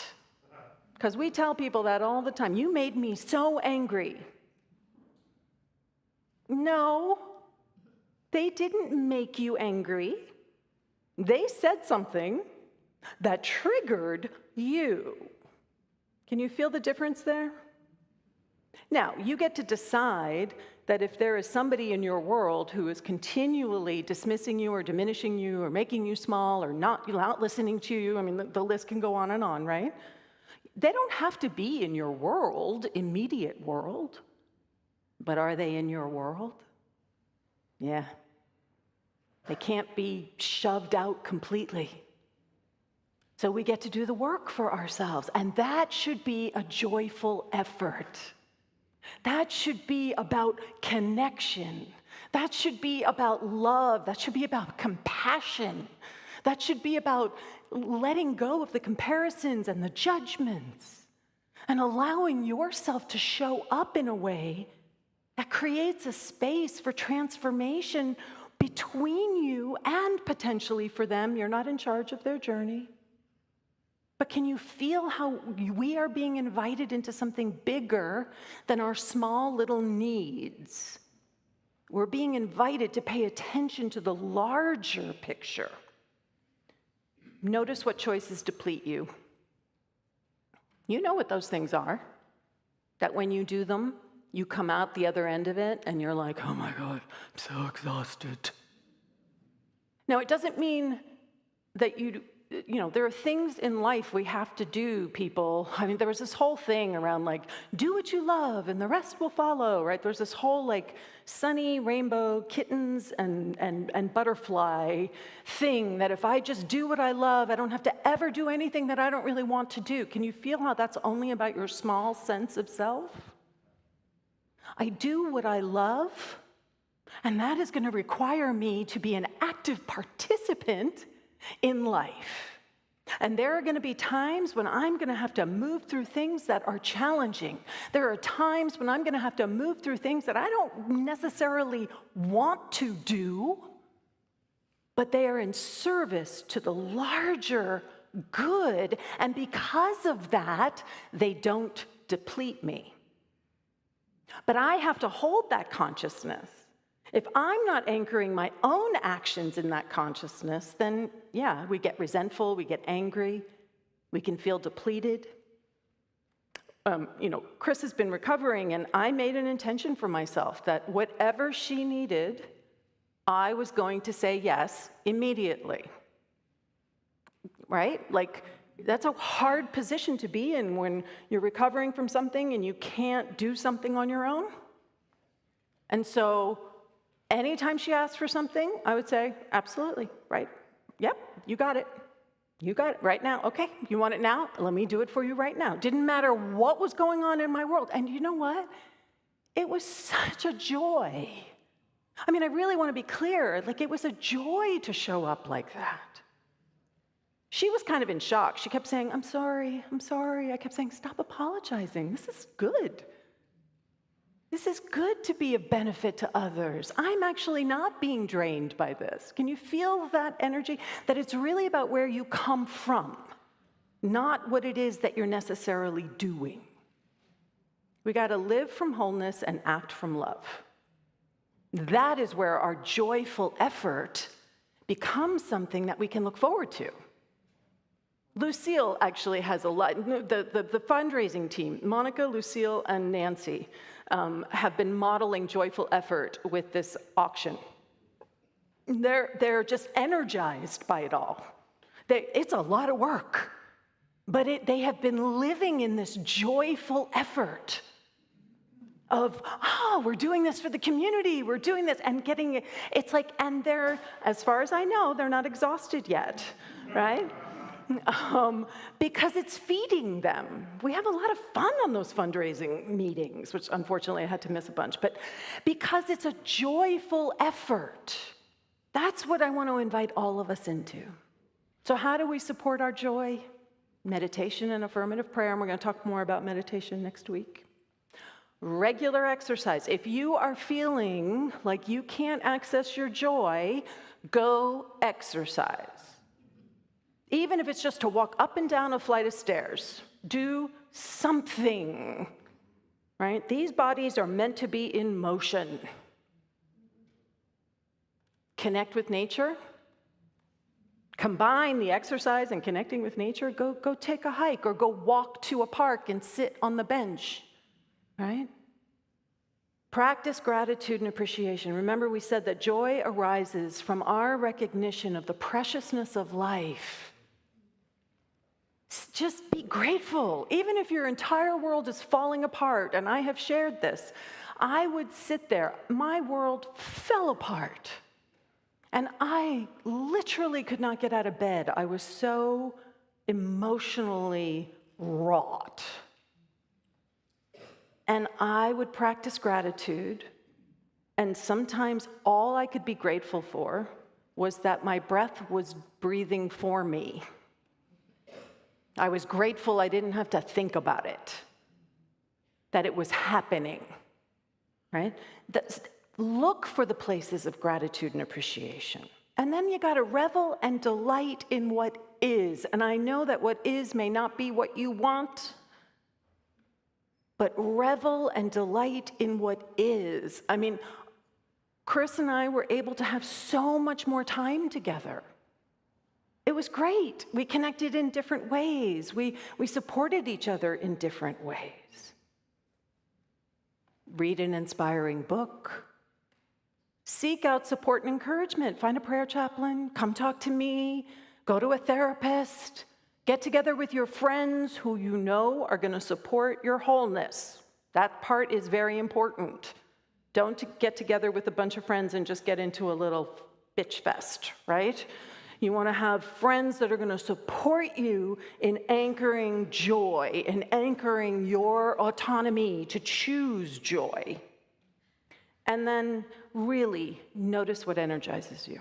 Because we tell people that all the time. You made me so angry. No, they didn't make you angry. They said something that triggered you. Can you feel the difference there? Now, you get to decide that if there is somebody in your world who is continually dismissing you or diminishing you or making you small or not listening to you, I mean, the list can go on, right? They don't have to be in your world, immediate world, but are they in your world? Yeah. They can't be shoved out completely. So we get to do the work for ourselves, and that should be a joyful effort. That should be about connection. That should be about love. That should be about compassion. That should be about letting go of the comparisons and the judgments and allowing yourself to show up in a way that creates a space for transformation between you and potentially for them. You're not in charge of their journey. But can you feel how we are being invited into something bigger than our small little needs? We're being invited to pay attention to the larger picture. Notice what choices deplete you. You know what those things are. That when you do them, you come out the other end of it and you're like, oh my God, I'm so exhausted. Now, it doesn't mean that there are things in life we have to do, people. I mean, there was this whole thing around like, do what you love and the rest will follow, right? There's this whole like sunny rainbow kittens and butterfly thing that if I just do what I love, I don't have to ever do anything that I don't really want to do. Can you feel how that's only about your small sense of self? I do what I love, and that is going to require me to be an active participant in life. And there are going to be times when I'm going to have to move through things that are challenging. There are times when I'm going to have to move through things that I don't necessarily want to do, but they are in service to the larger good. And because of that, they don't deplete me. But I have to hold that consciousness. If I'm not anchoring my own actions in that consciousness, then yeah, we get resentful, we get angry, we can feel depleted. Chris has been recovering, and I made an intention for myself that whatever she needed, I was going to say yes immediately. Right? Like, that's a hard position to be in when you're recovering from something and you can't do something on your own. And so anytime she asked for something, I would say, absolutely, right? Yep, you got it. You got it right now. Okay, you want it now? Let me do it for you right now. Didn't matter what was going on in my world. And you know what? It was such a joy. I mean, I really want to be clear. Like, it was a joy to show up like that. She was kind of in shock. She kept saying, I'm sorry, I'm sorry. I kept saying, stop apologizing. This is good. This is good to be a benefit to others. I'm actually not being drained by this. Can you feel that energy? That it's really about where you come from, not what it is that you're necessarily doing. We got to live from wholeness and act from love. That is where our joyful effort becomes something that we can look forward to. Lucille actually has a lot. The fundraising team, Monica, Lucille, and Nancy, have been modeling joyful effort with this auction. They're just energized by it all. It's a lot of work, but they have been living in this joyful effort of, we're doing this for the community, we're doing this, and getting it. It's like, and they're, as far as I know, they're not exhausted yet, right? Because it's feeding them. We have a lot of fun on those fundraising meetings, which unfortunately I had to miss a bunch, but because it's a joyful effort. That's what I want to invite all of us into. So how do we support our joy? Meditation and affirmative prayer, and we're going to talk more about meditation next week. Regular exercise. If you are feeling like you can't access your joy, go exercise. Even if it's just to walk up and down a flight of stairs, do something, right? These bodies are meant to be in motion. Connect with nature. Combine the exercise and connecting with nature. Go take a hike or go walk to a park and sit on the bench, right? Practice gratitude and appreciation. Remember, we said that joy arises from our recognition of the preciousness of life. Just be grateful. Even if your entire world is falling apart, and I have shared this, I would sit there. My world fell apart. And I literally could not get out of bed. I was so emotionally wrought. And I would practice gratitude. And sometimes all I could be grateful for was that my breath was breathing for me. I was grateful I didn't have to think about it, that it was happening, right? Look for the places of gratitude and appreciation. And then you got to revel and delight in what is. And I know that what is may not be what you want, but revel and delight in what is. I mean, Chris and I were able to have so much more time together. It was great. We connected in different ways. We supported each other in different ways. Read an inspiring book. Seek out support and encouragement. Find a prayer chaplain. Come talk to me. Go to a therapist. Get together with your friends who you know are going to support your wholeness. That part is very important. Don't get together with a bunch of friends and just get into a little bitch fest, right? You want to have friends that are going to support you in anchoring joy and anchoring your autonomy to choose joy. And then really notice what energizes you.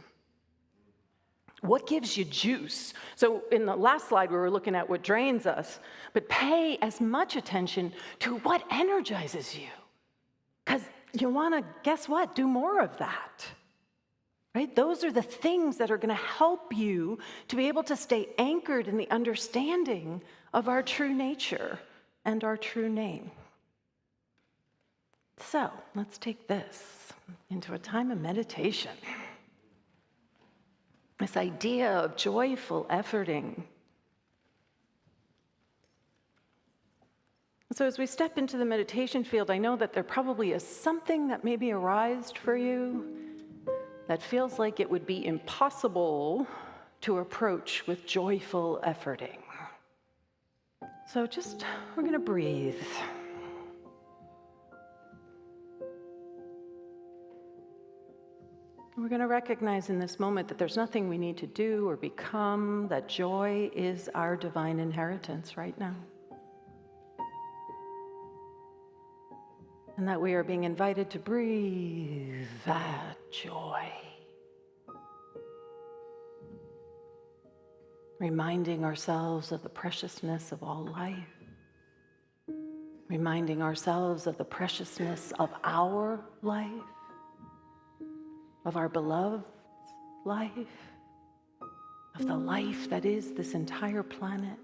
What gives you juice? So in the last slide, we were looking at what drains us, but pay as much attention to what energizes you. Because you want to, guess what? Do more of that. Right? Those are the things that are going to help you to be able to stay anchored in the understanding of our true nature and our true name. So let's take this into a time of meditation. This idea of joyful efforting. So as we step into the meditation field, I know that there probably is something that maybe arised for you that feels like it would be impossible to approach with joyful efforting. So we're going to breathe. We're going to recognize in this moment that there's nothing we need to do or become, that joy is our divine inheritance right now. And that we are being invited to breathe that joy. Reminding ourselves of the preciousness of all life. Reminding ourselves of the preciousness of our life. Of our beloved life. Of the life that is this entire planet.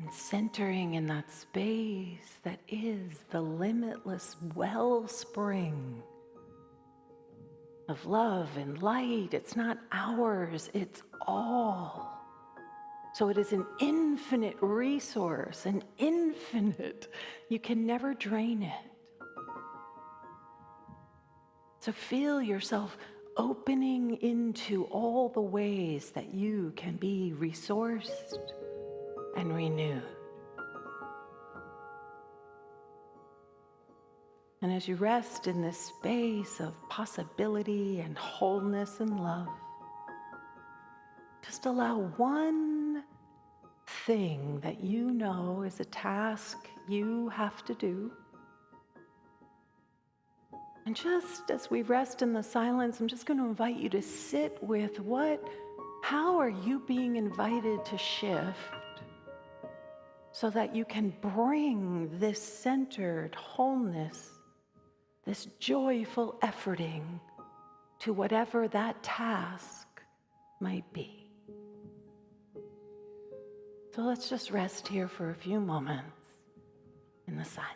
And centering in that space that is the limitless wellspring of love and light. It's not ours, it's all. So it is an infinite resource, an infinite. You can never drain it. So feel yourself opening into all the ways that you can be resourced and renewed. And as you rest in this space of possibility and wholeness and love, just allow one thing that you know is a task you have to do. And just as we rest in the silence, I'm just going to invite you to sit with how are you being invited to shift so that you can bring this centered wholeness, this joyful efforting to whatever that task might be. So let's just rest here for a few moments in the silence.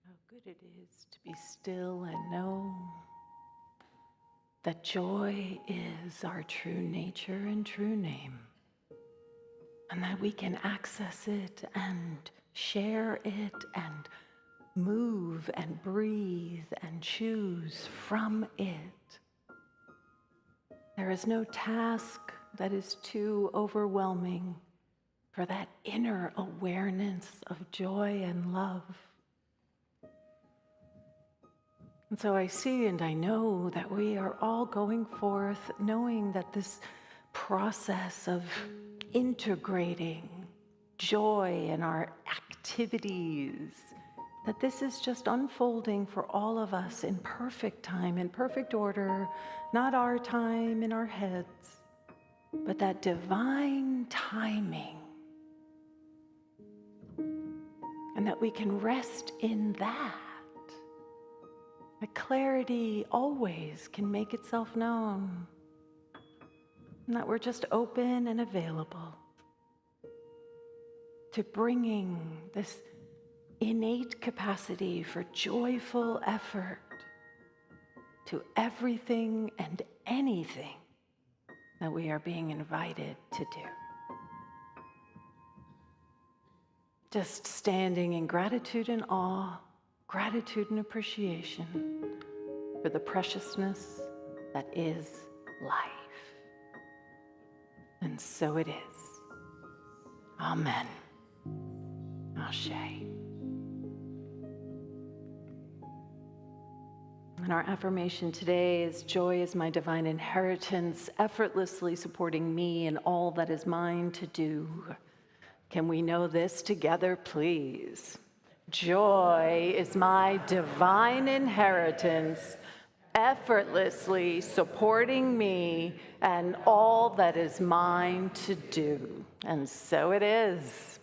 How good it is to be still and know that joy is our true nature and true name, and that we can access it and share it and move and breathe and choose from it There is no task that is too overwhelming for that inner awareness of joy and love. And so I see and I know that we are all going forth knowing that this process of integrating joy in our activities, that this is just unfolding for all of us in perfect time, in perfect order, not our time in our heads, but that divine timing. And that we can rest in that. That clarity always can make itself known. And that we're just open and available to bringing this innate capacity for joyful effort to everything and anything that we are being invited to do. Just standing in gratitude and awe, gratitude and appreciation for the preciousness that is life. And so it is. Amen. Ashe. And our affirmation today is joy is my divine inheritance, effortlessly supporting me in all that is mine to do. Can we know this together, please? Joy is my divine inheritance, effortlessly supporting me and all that is mine to do. And so it is.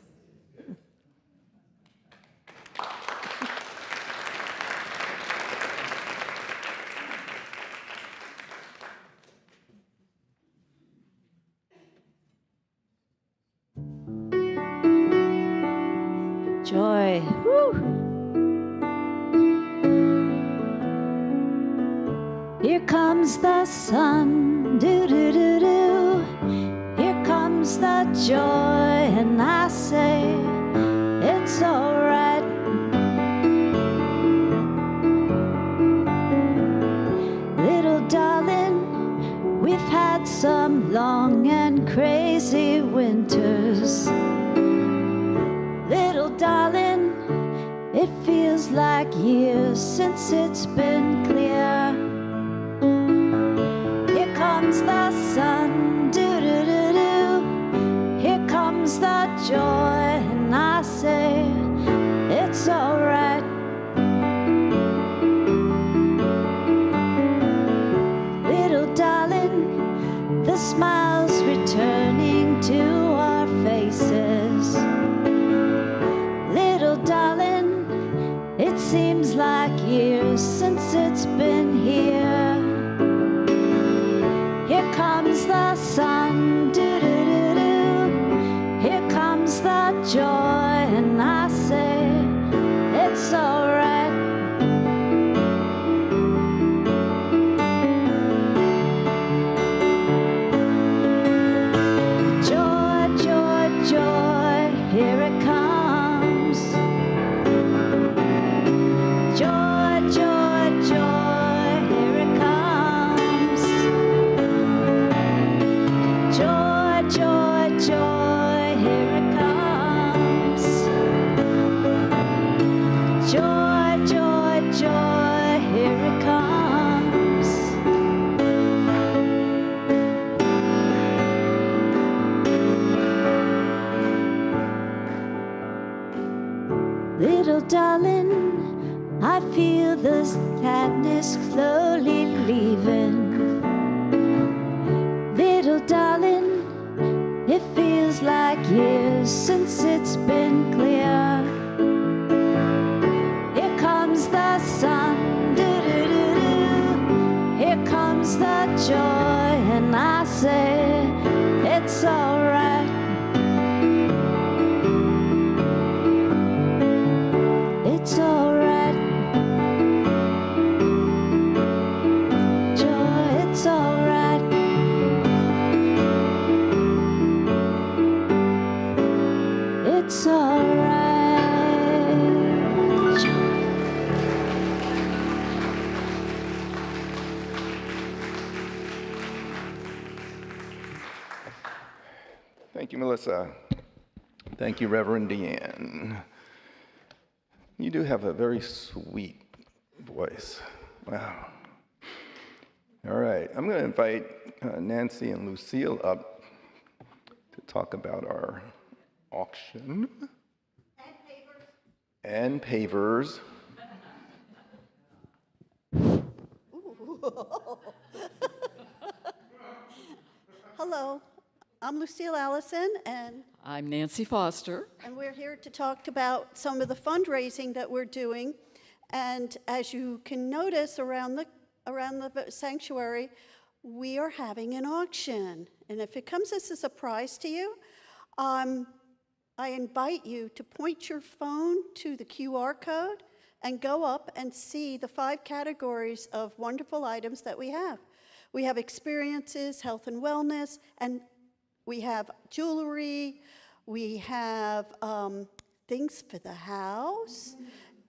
Joy. Woo. Here comes the sun. Do do do do. Here comes the joy, and I say it's alright. Little darling, we've had some long and crazy winters. Little darling, it feels like years since it's been clear. Here comes the sun, do-do-do-do. Here comes the joy, and I say, it's alright. Little darling, the smile's returning to our faces. Darling, it seems like years since it's been here. Here comes the sun, do-do-do-do. Here comes the joy, and I say, it's alright. Joy, joy, joy, here it comes. Little darling, I feel the sadness slowly leaving. Little darling, it feels like years since it's been clear. Here comes the sun, do-do-do-do. Here comes the joy, and I say, it's alright. It's alright. Joy, it's alright. It's alright. Joy. Thank you, Melissa. Thank you, Reverend Deanne. You do have a very sweet voice. Wow. All right, I'm going to invite Nancy and Lucille up to talk about our auction. And pavers. Hello, I'm Lucille Allison, and I'm Nancy Foster. we're here to talk about some of the fundraising that we're doing. And as you can notice around the sanctuary, we are having an auction. And if it comes as a surprise to you, I invite you to point your phone to the QR code and go up and see the 5 categories of wonderful items that we have. We have experiences, health and wellness, and we have jewelry, we have things for the house,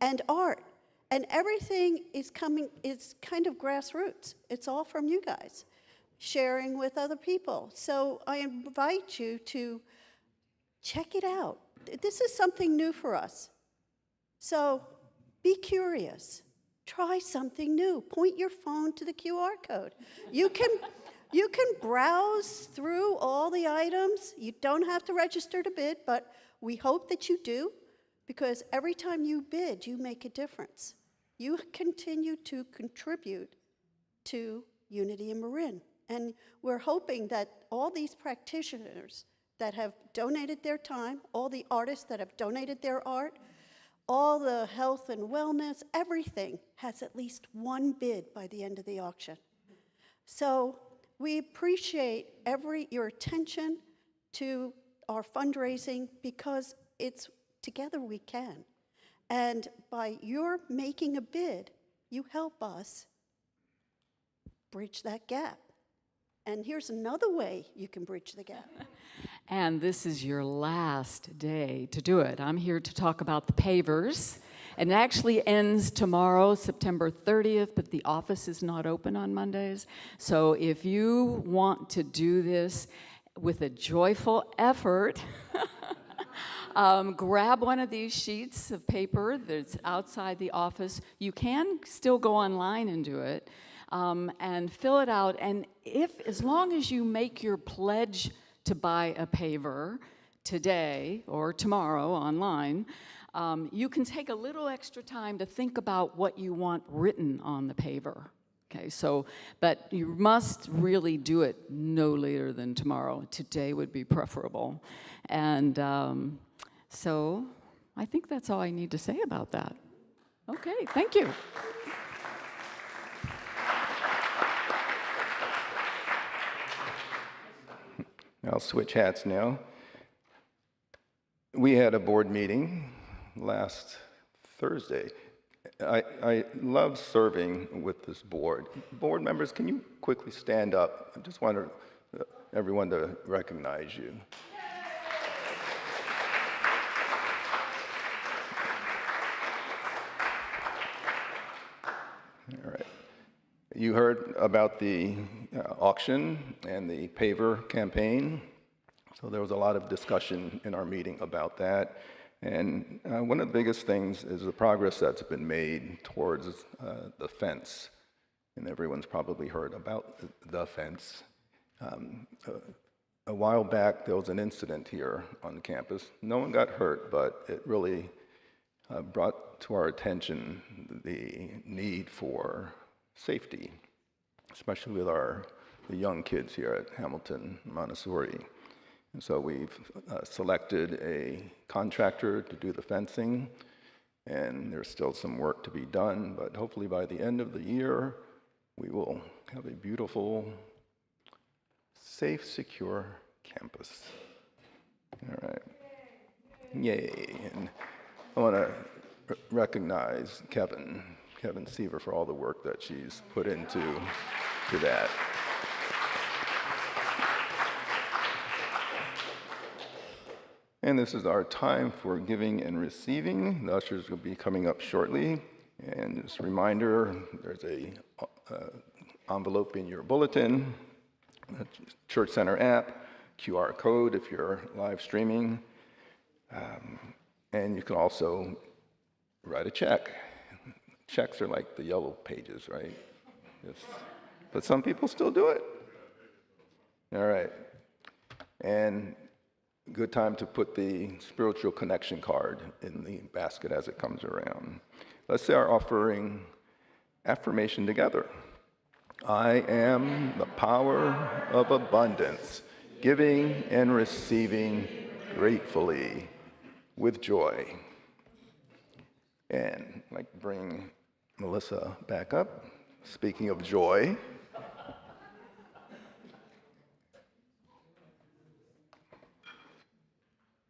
and art. And everything is kind of grassroots. It's all from you guys, sharing with other people. So I invite you to check it out. This is something new for us. So be curious. Try something new. Point your phone to the QR code. You can browse through all the items. You don't have to register to bid, but we hope that you do, because every time you bid, you make a difference. You continue to contribute to Unity in Marin. And we're hoping that all these practitioners that have donated their time, all the artists that have donated their art, all the health and wellness, everything has at least one bid by the end of the auction. So we appreciate your attention to our fundraising, because it's together we can. And by your making a bid, you help us bridge that gap. And here's another way you can bridge the gap. And this is your last day to do it. I'm here to talk about the pavers. And it actually ends tomorrow, September 30th, but the office is not open on Mondays. So if you want to do this with a joyful effort, grab one of these sheets of paper that's outside the office. You can still go online and do it, and fill it out. And as long as you make your pledge to buy a paver today or tomorrow online, you can take a little extra time to think about what you want written on the paver. Okay, but you must really do it no later than tomorrow. Today would be preferable. And so I think that's all I need to say about that. Okay, thank you. I'll switch hats now. We had a board meeting last Thursday. I love serving with this board. Board members, can you quickly stand up? I just want everyone to recognize you. All right. You heard about the auction and the paver campaign. So there was a lot of discussion in our meeting about that. And one of the biggest things is the progress that's been made towards the fence. And everyone's probably heard about the fence. A while back, there was an incident here on campus. No one got hurt, but it really brought to our attention the need for safety, especially with the young kids here at Hamilton Montessori. And so we've selected a contractor to do the fencing, and there's still some work to be done, but hopefully by the end of the year, we will have a beautiful, safe, secure campus. All right. Yay. And I want to recognize Kevin Seaver for all the work that she's put into that. And this is our time for giving and receiving. The ushers will be coming up shortly. And just a reminder, there's a envelope in your bulletin, the Church Center app. QR code if you're live streaming. And you can also write a check. Checks are like the yellow pages, right? Yes. But some people still do it. All right. And good time to put the spiritual connection card in the basket as it comes around. Let's say our offering affirmation together. I am the power of abundance, giving and receiving gratefully with joy. And I'd like to bring Melissa back up. Speaking of joy,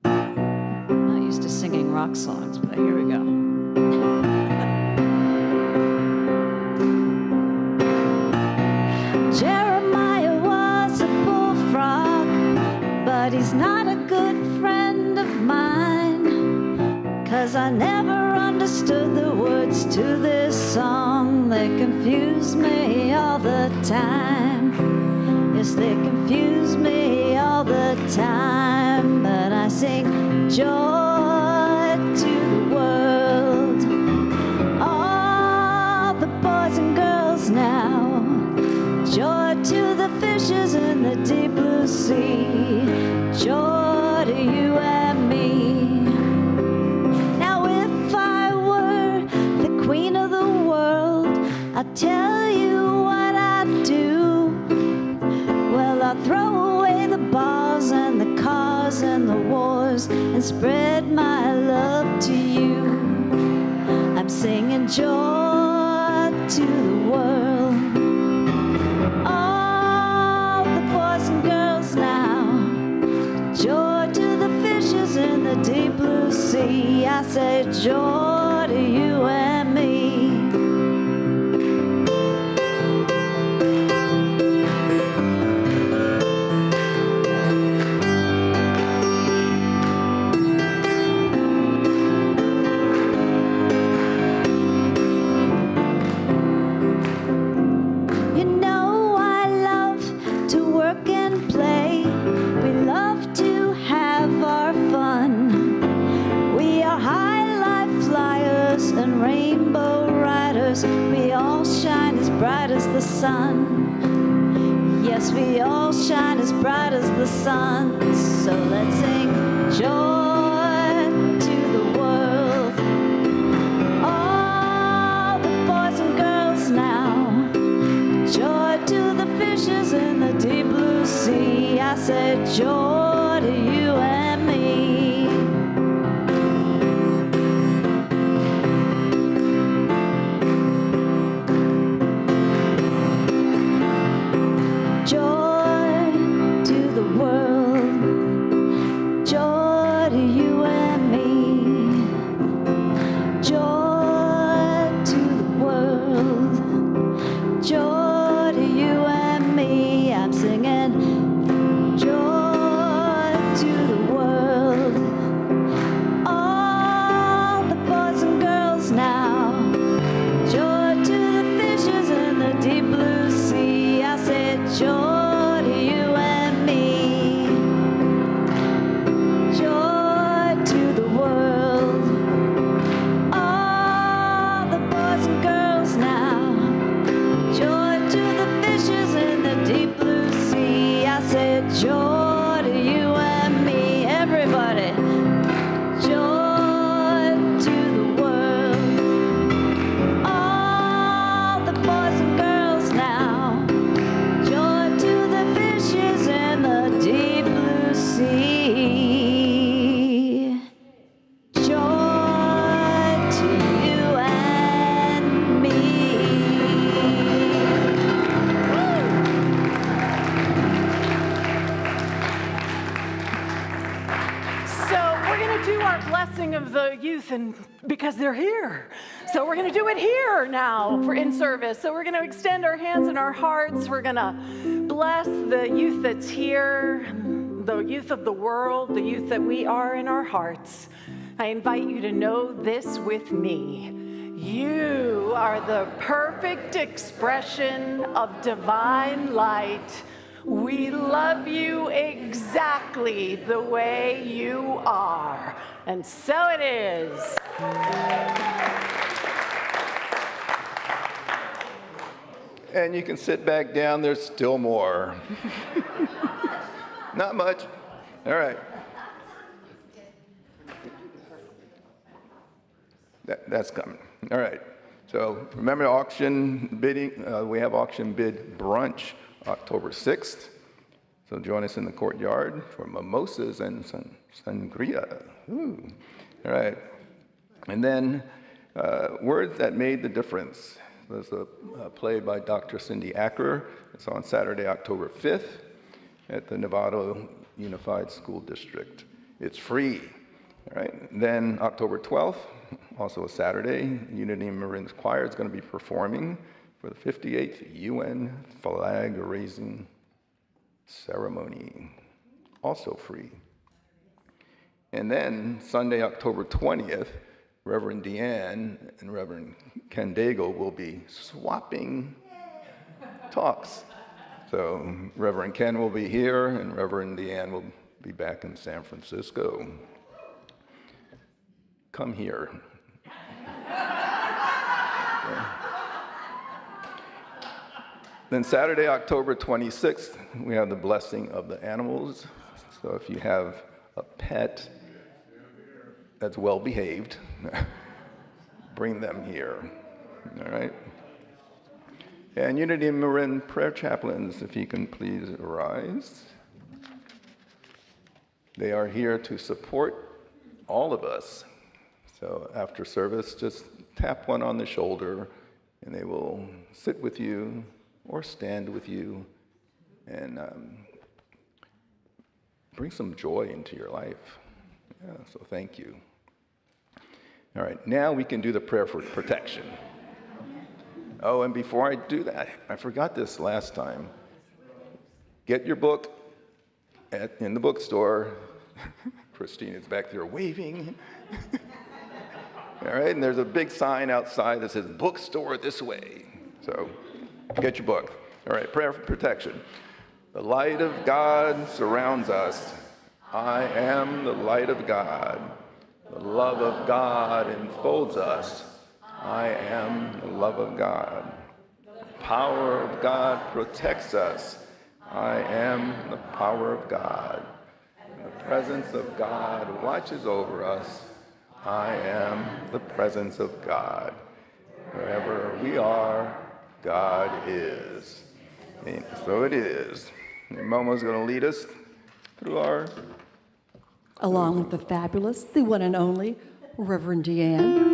I'm not used to singing rock songs, but here we go. Jeremiah was a bullfrog, but he's not a good friend of mine, 'cause I never understood the words to this song. They confuse me all the time. Yes, they confuse me all the time. But I sing joy to the world. All the boys and girls now. Joy to the fishes in the deep blue sea. Joy to you and me. Now if I were the queen of the world, I'd tell you what I'd do. Well, I'd throw away the bars and the cars and the wars and spread my love to you. I'm singing joy to the world. All the boys and girls now. Joy to the fishes in the deep blue sea. I say joy to you and me. You know I love to work and play. We love to have our fun. We are high life flyers and rainbow riders. We all shine as bright as the sun. Yes, we all shine as bright as the sun. So let's sing joy to the world. All the boys and girls now. Joy to the fishes in the deep blue sea. I said joy to you and me. Joy to the world. Joy to you and me. Joy to the world. Joy to you and me. I'm singing joy to the world. All the boys and girls now. Joy to the fishes in the deep blue sea. I said joy to you and me. Joy to the world. All the boys and girls now. Joy to the fishes in the deep blue sea. I said joy to you and me. Everybody. Joy to the world. All the boys and girls now. Joy to the fishes in the deep blue sea. Joy to you and me. So we're going to do our blessing of the youth, and because they're here. So we're going to do it here now for in service. So we're going to extend our hands and our hearts. We're going to bless the youth that's here, the youth of the world, the youth that we are in our hearts. I invite you to know this with me. You are the perfect expression of divine light. We love you exactly exactly the way you are. And so it is. And you can sit back down, there's still more. Not much. All right. That's coming. All right. So remember auction bidding. We have auction bid brunch October 6th. So join us in the courtyard for mimosas and sangria. Ooh. All right. And then Words That Made the Difference. There's a play by Dr. Cindy Acker. It's on Saturday, October 5th at the Novato Unified School District. It's free. All right. Then October 12th, also a Saturday, Unity Marin's Choir is going to be performing for the 58th UN Flag Raising Ceremony, also free. And then Sunday, October 20th, Reverend Deanne and Reverend Ken Daigle will be swapping talks. So Reverend Ken will be here and Reverend Deanne will be back in San Francisco. Come here. Okay. Then Saturday, October 26th, we have the Blessing of the Animals. So if you have a pet that's well behaved, bring them here. All right? And Unity Marin prayer chaplains, if you can please arise. They are here to support all of us. So after service, just tap one on the shoulder and they will sit with you or stand with you and bring some joy into your life. Yeah, so thank you. All right, now we can do the prayer for protection. Oh, and before I do that, I forgot this last time. Get your book in the bookstore. Christine is back there waving. All right, and there's a big sign outside that says bookstore this way. So get your book. All right, prayer for protection. The light of God surrounds us. I am the light of God. The love of God enfolds us. I am the love of God. The power of God protects us. I am the power of God. The presence of God watches over us. I am the presence of God. Wherever we are, God is. And so it is. And Momo's going to lead us through our... Along with the fabulous, the one and only, Reverend Deanne.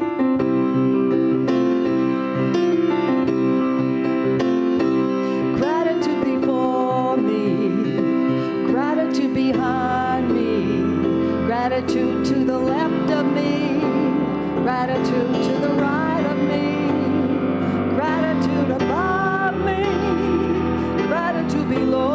Gratitude before me, gratitude behind me, gratitude to the left of me, gratitude to the right of me, gratitude above me, gratitude below